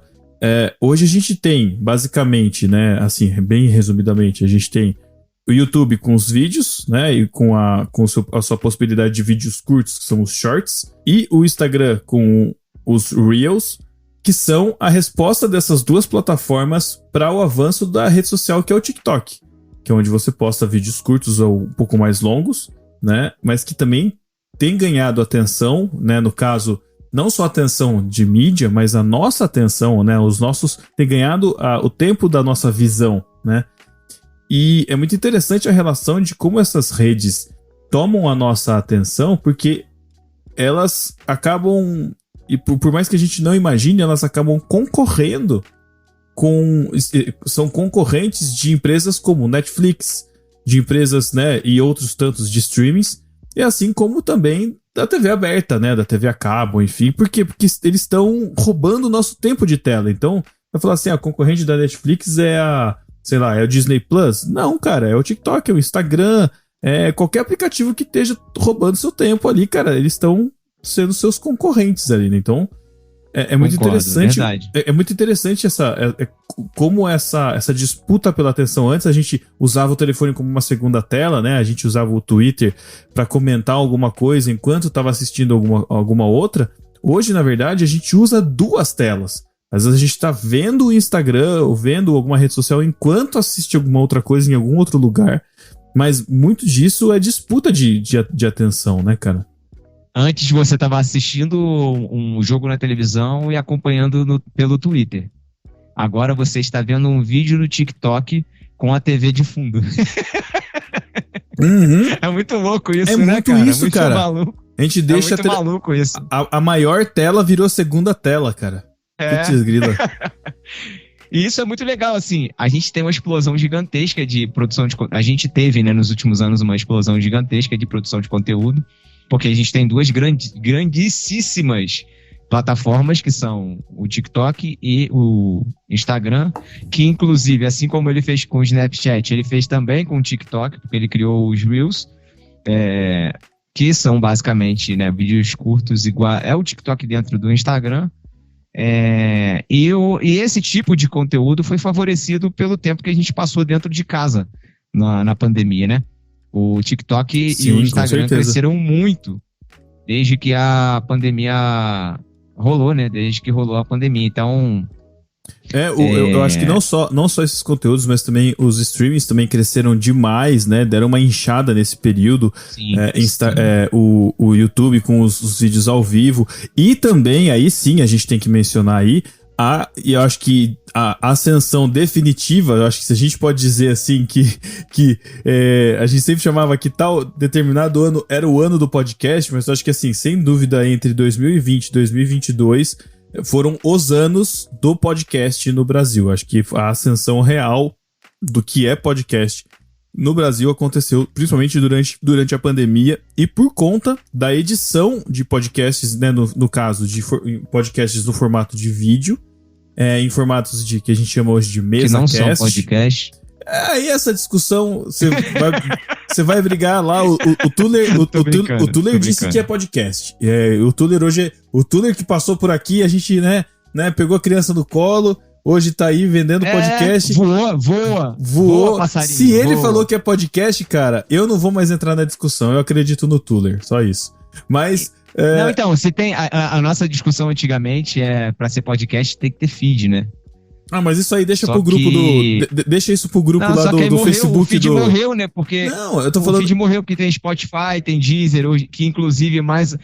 hoje a gente tem, basicamente, né, assim, bem resumidamente, a gente tem o YouTube com os vídeos, né, e com a sua possibilidade de vídeos curtos, que são os shorts, e o Instagram com os Reels, que são a resposta dessas duas plataformas para o avanço da rede social que é o TikTok, que é onde você posta vídeos curtos ou um pouco mais longos, né? Mas que também tem ganhado atenção, né? No caso, não só atenção de mídia, mas a nossa atenção, né? Tem ganhado o tempo da nossa visão, né? E é muito interessante a relação de como essas redes tomam a nossa atenção, porque elas acabam... E por mais que a gente não imagine, elas acabam concorrendo são concorrentes de empresas como Netflix, de empresas, né, e outros tantos de streamings, e assim como também da TV aberta, né, da TV a cabo, enfim. Por quê? Porque eles estão roubando o nosso tempo de tela. Então, vai falar assim, a concorrente da Netflix é é o Disney Plus? Não, cara, é o TikTok, é o Instagram, é qualquer aplicativo que esteja roubando seu tempo ali, cara, eles estão sendo seus concorrentes ali, né? Então é muito interessante. Verdade. É muito interessante como essa disputa pela atenção. Antes a gente usava o telefone como uma segunda tela, né? A gente usava o Twitter para comentar alguma coisa enquanto estava assistindo alguma outra. Hoje, na verdade, a gente usa duas telas. Às vezes a gente está vendo o Instagram ou vendo alguma rede social enquanto assiste alguma outra coisa em algum outro lugar. Mas muito disso é disputa de atenção, né, cara? Antes você estava assistindo um jogo na televisão e acompanhando pelo Twitter. Agora você está vendo um vídeo no TikTok com a TV de fundo. Uhum. É muito louco isso, né, muito cara? Isso, muito cara. Maluco. A gente deixa muito maluco isso. A maior tela virou segunda tela, cara. Putz, grila. E isso é muito legal, assim. A gente tem uma explosão gigantesca de produção de... A gente teve, né, nos últimos anos, uma explosão gigantesca de produção de conteúdo. Porque a gente tem duas grandíssimas plataformas, que são o TikTok e o Instagram, que inclusive, assim como ele fez com o Snapchat, ele fez também com o TikTok, porque ele criou os Reels, que são basicamente, né, vídeos curtos igual... É o TikTok dentro do Instagram. E esse tipo de conteúdo foi favorecido pelo tempo que a gente passou dentro de casa na pandemia, né? O TikTok e o Instagram cresceram muito desde que a pandemia rolou, né? Desde que rolou a pandemia. Então... Eu acho que não só esses conteúdos, mas também os streamings também cresceram demais, né? Deram uma inchada nesse período. Sim, o YouTube com os vídeos ao vivo. E também, aí sim, a gente tem que mencionar aí, e eu acho que a ascensão definitiva, eu acho que se a gente pode dizer assim que a gente sempre chamava que tal determinado ano era o ano do podcast, mas eu acho que assim, sem dúvida, entre 2020 e 2022 foram os anos do podcast no Brasil. Eu acho que a ascensão real do que é podcast no Brasil aconteceu principalmente durante a pandemia e por conta da edição de podcasts, né, no caso de podcasts no formato de vídeo, em formatos que a gente chama hoje de mesa que não cast. São podcast. Aí essa discussão, você vai brigar lá, o Tuller disse que é podcast. O Tuller hoje, o Tuller que passou por aqui, a gente, né, pegou a criança no colo, hoje tá aí vendendo podcast. Voa, passarinho. Se ele falou que é podcast, cara, eu não vou mais entrar na discussão. Eu acredito no Tuller, só isso. Mas... Não, então, se tem... A nossa discussão antigamente pra ser podcast tem que ter feed, né? Ah, mas isso aí deixa pro grupo deixa isso pro grupo lá do Facebook. O feed morreu, né? Porque não, eu tô falando... o feed morreu, porque tem Spotify, tem Deezer, que inclusive mais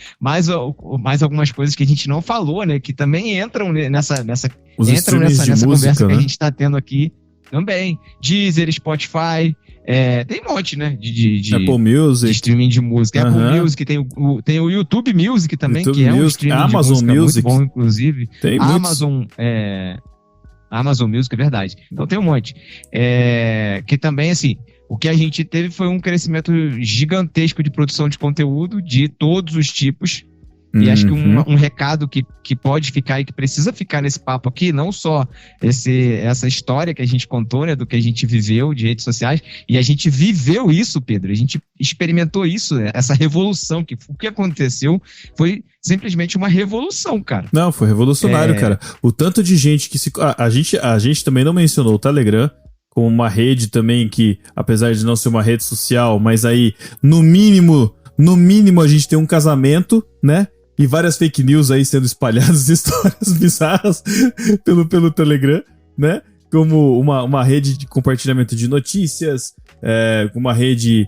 algumas coisas que a gente não falou, né? Que também entram nessa música, conversa, né? Que a gente tá tendo aqui também. Deezer, Spotify, tem um monte, né? De Apple Music. De streaming de música. Apple Music, tem o YouTube Music também, YouTube que é um Music, streaming Amazon de música Music. muito bom, inclusive. Tem Amazon Music, é verdade. Então tem um monte. Que também, assim, o que a gente teve foi um crescimento gigantesco de produção de conteúdo de todos os tipos. E acho que um recado que pode ficar e que precisa ficar nesse papo aqui, não só essa história que a gente contou, né, do que a gente viveu de redes sociais, e a gente viveu isso, Pedro, a gente experimentou isso, essa revolução, o que aconteceu foi simplesmente uma revolução, cara. Não, foi revolucionário, cara. O tanto de gente que a gente também não mencionou o Telegram, como uma rede também que, apesar de não ser uma rede social, mas aí, no mínimo a gente tem um casamento, né? E várias fake news aí sendo espalhadas, histórias bizarras pelo Telegram, né? Como uma rede de compartilhamento de notícias, uma rede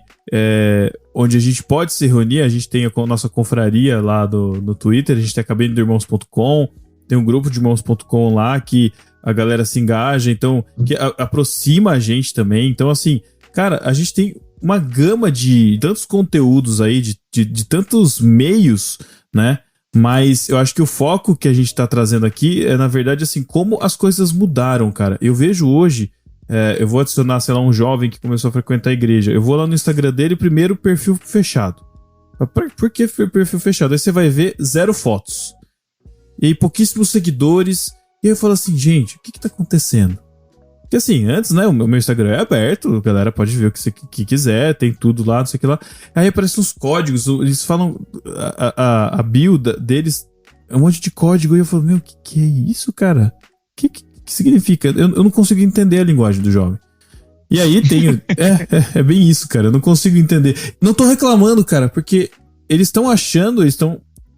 onde a gente pode se reunir. A gente tem a nossa confraria lá no Twitter, a gente tem a cabine do irmãos.com, tem um grupo de irmãos.com lá que a galera se engaja, então, que aproxima a gente também. Então, assim, cara, a gente tem uma gama de tantos conteúdos aí, de tantos meios, né? Mas eu acho que o foco que a gente tá trazendo aqui é, na verdade, assim, como as coisas mudaram, cara. Eu vejo hoje, eu vou adicionar, sei lá, um jovem que começou a frequentar a igreja. Eu vou lá no Instagram dele, primeiro perfil fechado. Por que perfil fechado? Aí você vai ver 0 fotos. E aí pouquíssimos seguidores. E aí eu falo assim, gente, o que tá acontecendo? Porque assim, antes, né, o meu Instagram é aberto, a galera pode ver o que quiser, tem tudo lá, não sei o que lá. Aí aparecem uns códigos, eles falam, a build deles é um monte de código, e eu falo, meu, que é isso, cara? O que significa? Eu não consigo entender a linguagem do jovem. E aí tem, é bem isso, cara, eu não consigo entender. Não tô reclamando, cara, porque eles estão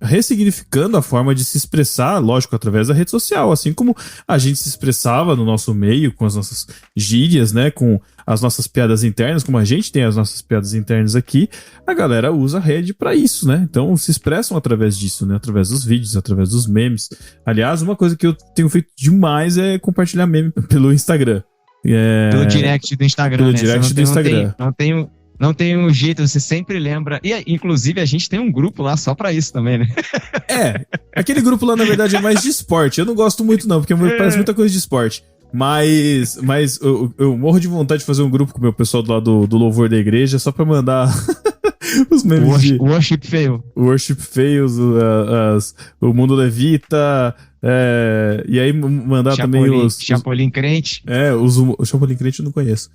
ressignificando a forma de se expressar, lógico, através da rede social, assim como a gente se expressava no nosso meio, com as nossas gírias, né, com as nossas piadas internas, como a gente tem as nossas piadas internas aqui, a galera usa a rede pra isso, né, então se expressam através disso, né, através dos vídeos, através dos memes. Aliás, uma coisa que eu tenho feito demais é compartilhar meme pelo Instagram. Pelo direct do Instagram, pelo direct do Instagram. Não tem um jeito, você sempre lembra. E, inclusive, a gente tem um grupo lá só pra isso também, né? Aquele grupo lá, na verdade, é mais de esporte. Eu não gosto muito, não, porque parece muita coisa de esporte. Mas eu morro de vontade de fazer um grupo com o meu pessoal lá do louvor da igreja, só pra mandar os memes de... Worship Fail. Worship Fails, o Mundo Levita... e aí mandar também os... Chapolin Crente. O Chapolin Crente eu não conheço.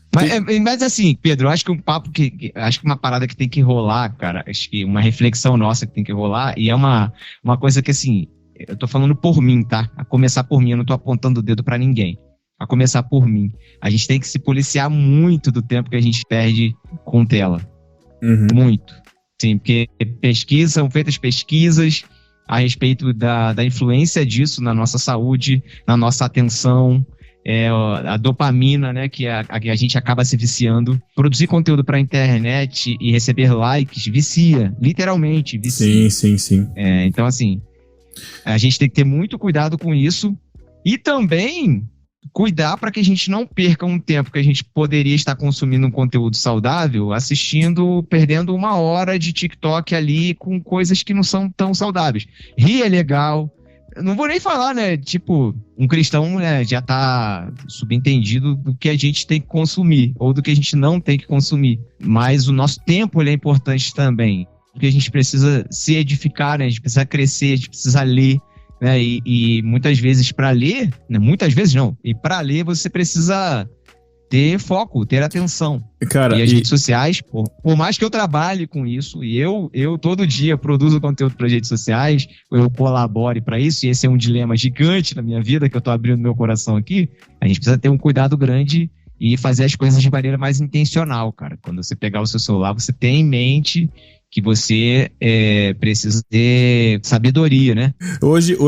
Mas assim, Pedro, eu acho que um papo acho que uma parada que tem que rolar, cara, acho que uma reflexão nossa que tem que rolar, e é uma coisa que, assim, eu tô falando por mim, tá? A começar por mim, eu não tô apontando o dedo pra ninguém. A começar por mim. A gente tem que se policiar muito do tempo que a gente perde com tela. Uhum. Muito. Sim, porque são feitas pesquisas a respeito da influência disso na nossa saúde, na nossa atenção, a dopamina, né, que a gente acaba se viciando. Produzir conteúdo para a internet e receber likes vicia, literalmente vicia. Sim. Então, assim, a gente tem que ter muito cuidado com isso e também cuidar para que a gente não perca um tempo que a gente poderia estar consumindo um conteúdo saudável, perdendo 1 hora de TikTok ali com coisas que não são tão saudáveis. Rir é legal. Não vou nem falar, né? Tipo, um cristão, né, já tá subentendido do que a gente tem que consumir ou do que a gente não tem que consumir. Mas o nosso tempo, ele é importante também. Porque a gente precisa se edificar, né? A gente precisa crescer, a gente precisa ler. Né? E muitas vezes para ler, né? Muitas vezes não, e para ler você precisa ter foco, ter atenção. Cara, e as redes sociais, por mais que eu trabalhe com isso, e eu todo dia produzo conteúdo para as redes sociais, eu colabore para isso, e esse é um dilema gigante na minha vida, que eu tô abrindo meu coração aqui, a gente precisa ter um cuidado grande e fazer as coisas de maneira mais intencional, cara. Quando você pegar o seu celular, você tem em mente que você precisa ter sabedoria, né? Hoje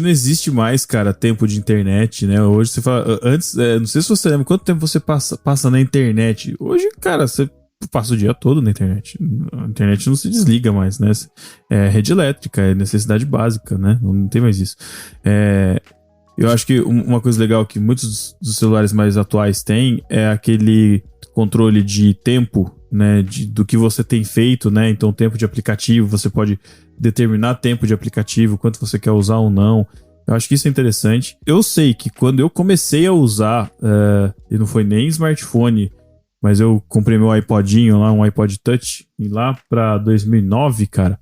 não existe mais, cara, tempo de internet, né? Hoje você fala, antes, não sei se você lembra, quanto tempo você passa na internet? Hoje, cara, você passa o dia todo na internet. A internet não se desliga mais, né? É rede elétrica, é necessidade básica, né? Não tem mais isso. Eu acho que uma coisa legal que muitos dos celulares mais atuais têm é aquele controle de tempo, né, do que você tem feito, né? Então, tempo de aplicativo, você pode determinar tempo de aplicativo, quanto você quer usar ou não. Eu acho que isso é interessante. Eu sei que quando eu comecei a usar, e não foi nem smartphone, mas eu comprei meu iPodinho lá, um iPod Touch, e lá pra 2009, cara,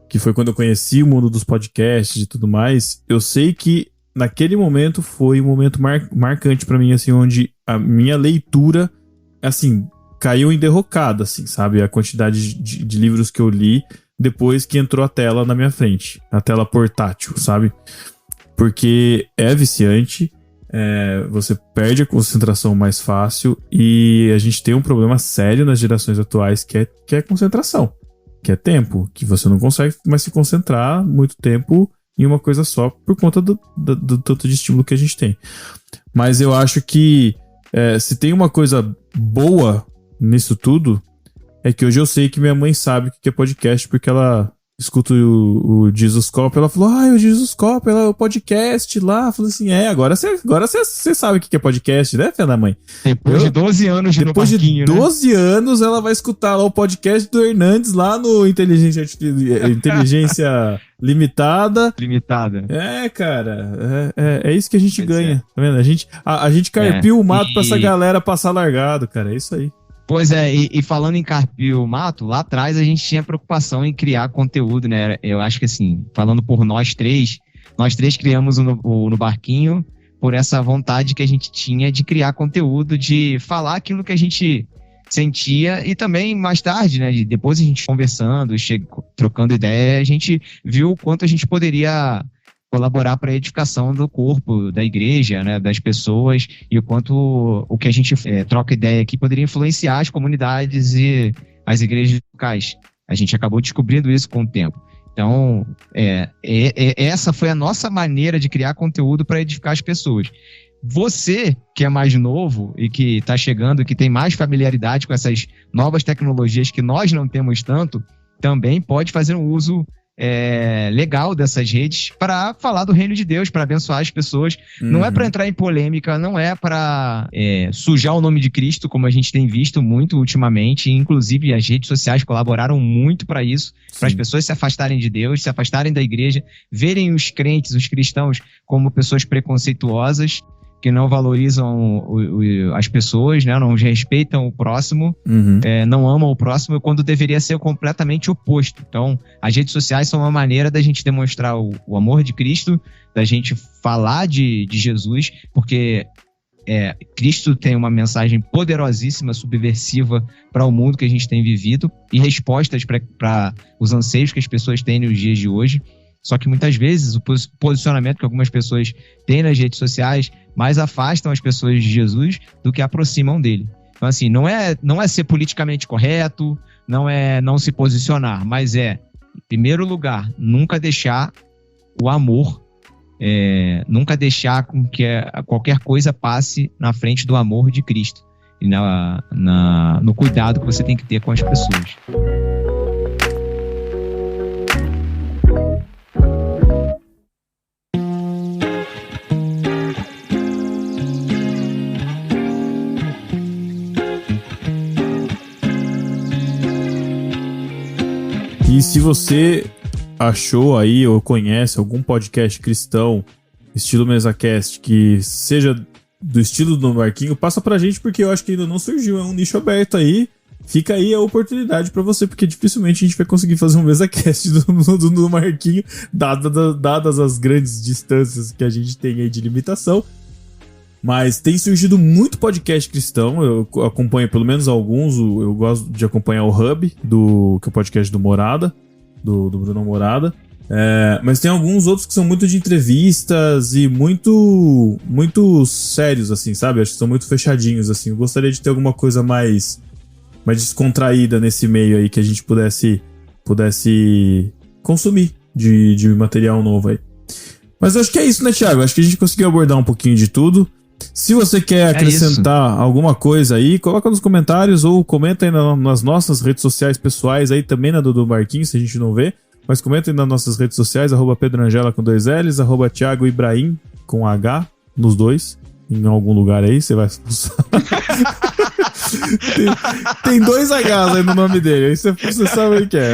que foi quando eu conheci o mundo dos podcasts e tudo mais, eu sei que naquele momento foi um momento marcante pra mim, assim, onde a minha leitura, assim, caiu em derrocada, assim, sabe? A quantidade de livros que eu li depois que entrou a tela na minha frente. A tela portátil, sabe? Porque é viciante, você perde a concentração mais fácil e a gente tem um problema sério nas gerações atuais que é concentração, que é tempo, que você não consegue mais se concentrar muito tempo em uma coisa só por conta do tanto de estímulo que a gente tem. Mas eu acho que se tem uma coisa boa nisso tudo, é que hoje eu sei que minha mãe sabe o que é podcast, porque ela escuta o Jesus Cop, ela falou, o Jesus Cop, ela é o podcast lá, falou assim, agora você sabe o que é podcast, né, filha da mãe? Depois de 12 anos de Depois de 12 anos, ela vai escutar lá o podcast do Hernandes lá no Inteligência Limitada. Cara, é isso que a gente ganha, tá vendo? A gente carpiu o mato pra essa galera passar largado, cara, é isso aí. Pois é, e falando em carpir o mato, lá atrás a gente tinha preocupação em criar conteúdo, né? Eu acho que assim, falando por nós três criamos no Barquinho por essa vontade que a gente tinha de criar conteúdo, de falar aquilo que a gente sentia e também mais tarde, né? Depois a gente conversando, trocando ideia, a gente viu o quanto a gente poderia colaborar para a edificação do corpo, da igreja, né, das pessoas, e o quanto o que a gente troca ideia aqui poderia influenciar as comunidades e as igrejas locais. A gente acabou descobrindo isso com o tempo. Então, essa foi a nossa maneira de criar conteúdo para edificar as pessoas. Você, que é mais novo e que está chegando, que tem mais familiaridade com essas novas tecnologias que nós não temos tanto, também pode fazer um uso legal dessas redes para falar do reino de Deus, para abençoar as pessoas. Não é para entrar em polêmica, não é para sujar o nome de Cristo, como a gente tem visto muito ultimamente. Inclusive as redes sociais colaboraram muito para isso, para as pessoas se afastarem de Deus, se afastarem da igreja, verem os crentes, os cristãos, como pessoas preconceituosas, que não valorizam as pessoas, né? Não respeitam o próximo, não amam o próximo, quando deveria ser completamente oposto. Então, as redes sociais são uma maneira da gente demonstrar o amor de Cristo, da gente falar de Jesus, porque Cristo tem uma mensagem poderosíssima, subversiva para o mundo que a gente tem vivido e respostas para os anseios que as pessoas têm nos dias de hoje. Só que muitas vezes o posicionamento que algumas pessoas têm nas redes sociais mais afastam as pessoas de Jesus do que aproximam dele. Então, assim, não é ser politicamente correto, não é não se posicionar, mas em primeiro lugar, nunca deixar o amor, nunca deixar com que qualquer coisa passe na frente do amor de Cristo e no cuidado que você tem que ter com as pessoas. E se você achou aí ou conhece algum podcast cristão, estilo MesaCast, que seja do estilo do Marquinho, passa pra gente, porque eu acho que ainda não surgiu, é um nicho aberto aí. Fica aí a oportunidade pra você, porque dificilmente a gente vai conseguir fazer um MesaCast do Marquinho, dadas as grandes distâncias que a gente tem aí de limitação. Mas tem surgido muito podcast cristão, eu acompanho pelo menos alguns, eu gosto de acompanhar o Hub, que é o podcast do Morada, do Bruno Morada. Mas tem alguns outros que são muito de entrevistas e muito sérios, assim, sabe? Acho que são muito fechadinhos, assim. Eu gostaria de ter alguma coisa mais descontraída nesse meio aí, que a gente pudesse consumir de material novo aí. Mas eu acho que é isso, né, Thiago? Acho que a gente conseguiu abordar um pouquinho de tudo. Se você quer acrescentar alguma coisa aí, coloca nos comentários ou comenta aí nas nossas redes sociais pessoais, aí também na do Marquinhos, se a gente não vê. Mas comenta aí nas nossas redes sociais, @PedroAngela com 2 L's, @Thiago Ibrahim com H, nos dois. Em algum lugar aí, você vai... tem 2 Hs aí no nome dele, aí você sabe o que é.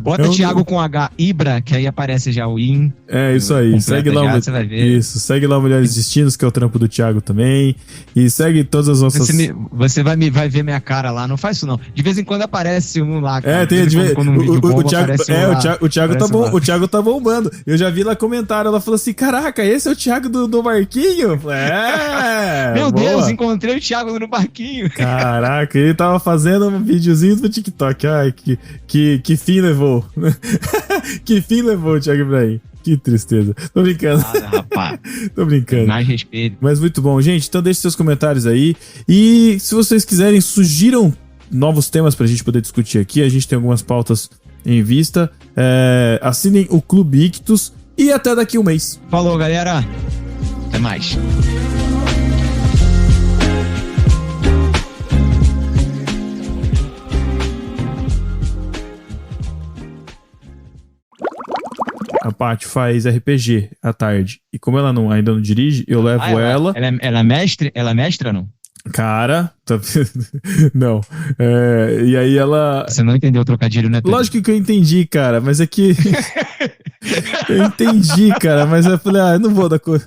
Bota Thiago com H, Ibra, que aí aparece já o IN. É isso aí, segue lá, você vai ver. Isso, segue lá o Mulheres Destinos, que é o trampo do Thiago também. E segue todas as nossas... Você vai ver minha cara lá, não faz isso não. De vez em quando aparece um lá. Cara. O Thiago tá bom, o Thiago tá bombando. Eu já vi lá comentário, ela falou assim: caraca, esse é o Thiago do Marquinho? Meu boa. Deus, encontrei o Thiago no barquinho. Caraca, ele tava fazendo um videozinho pro TikTok. Ai, que fim levou. Que fim levou o Thiago Ibrahim. Que tristeza. Tô brincando. Rapaz. Tô brincando. Mais respeito. Mas muito bom, gente. Então deixe seus comentários aí. E se vocês quiserem, sugiram novos temas pra gente poder discutir aqui. A gente tem algumas pautas em vista. Assinem o Clube Ictus. E até daqui um mês. Falou, galera. Até mais. A Paty faz RPG à tarde. E como ela ainda não dirige, eu levo ela. Ela é mestre? Ela é mestra, não? Cara, não. E aí ela... Você não entendeu o trocadilho, né, Pedro? Lógico que eu entendi, cara, mas é que... Eu entendi, cara, mas eu falei, eu não vou dar cor.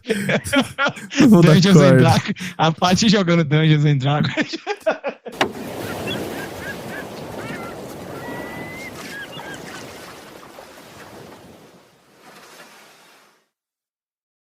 Não vou dar Dungeons corda. A Paty jogando Dungeons and Dragons.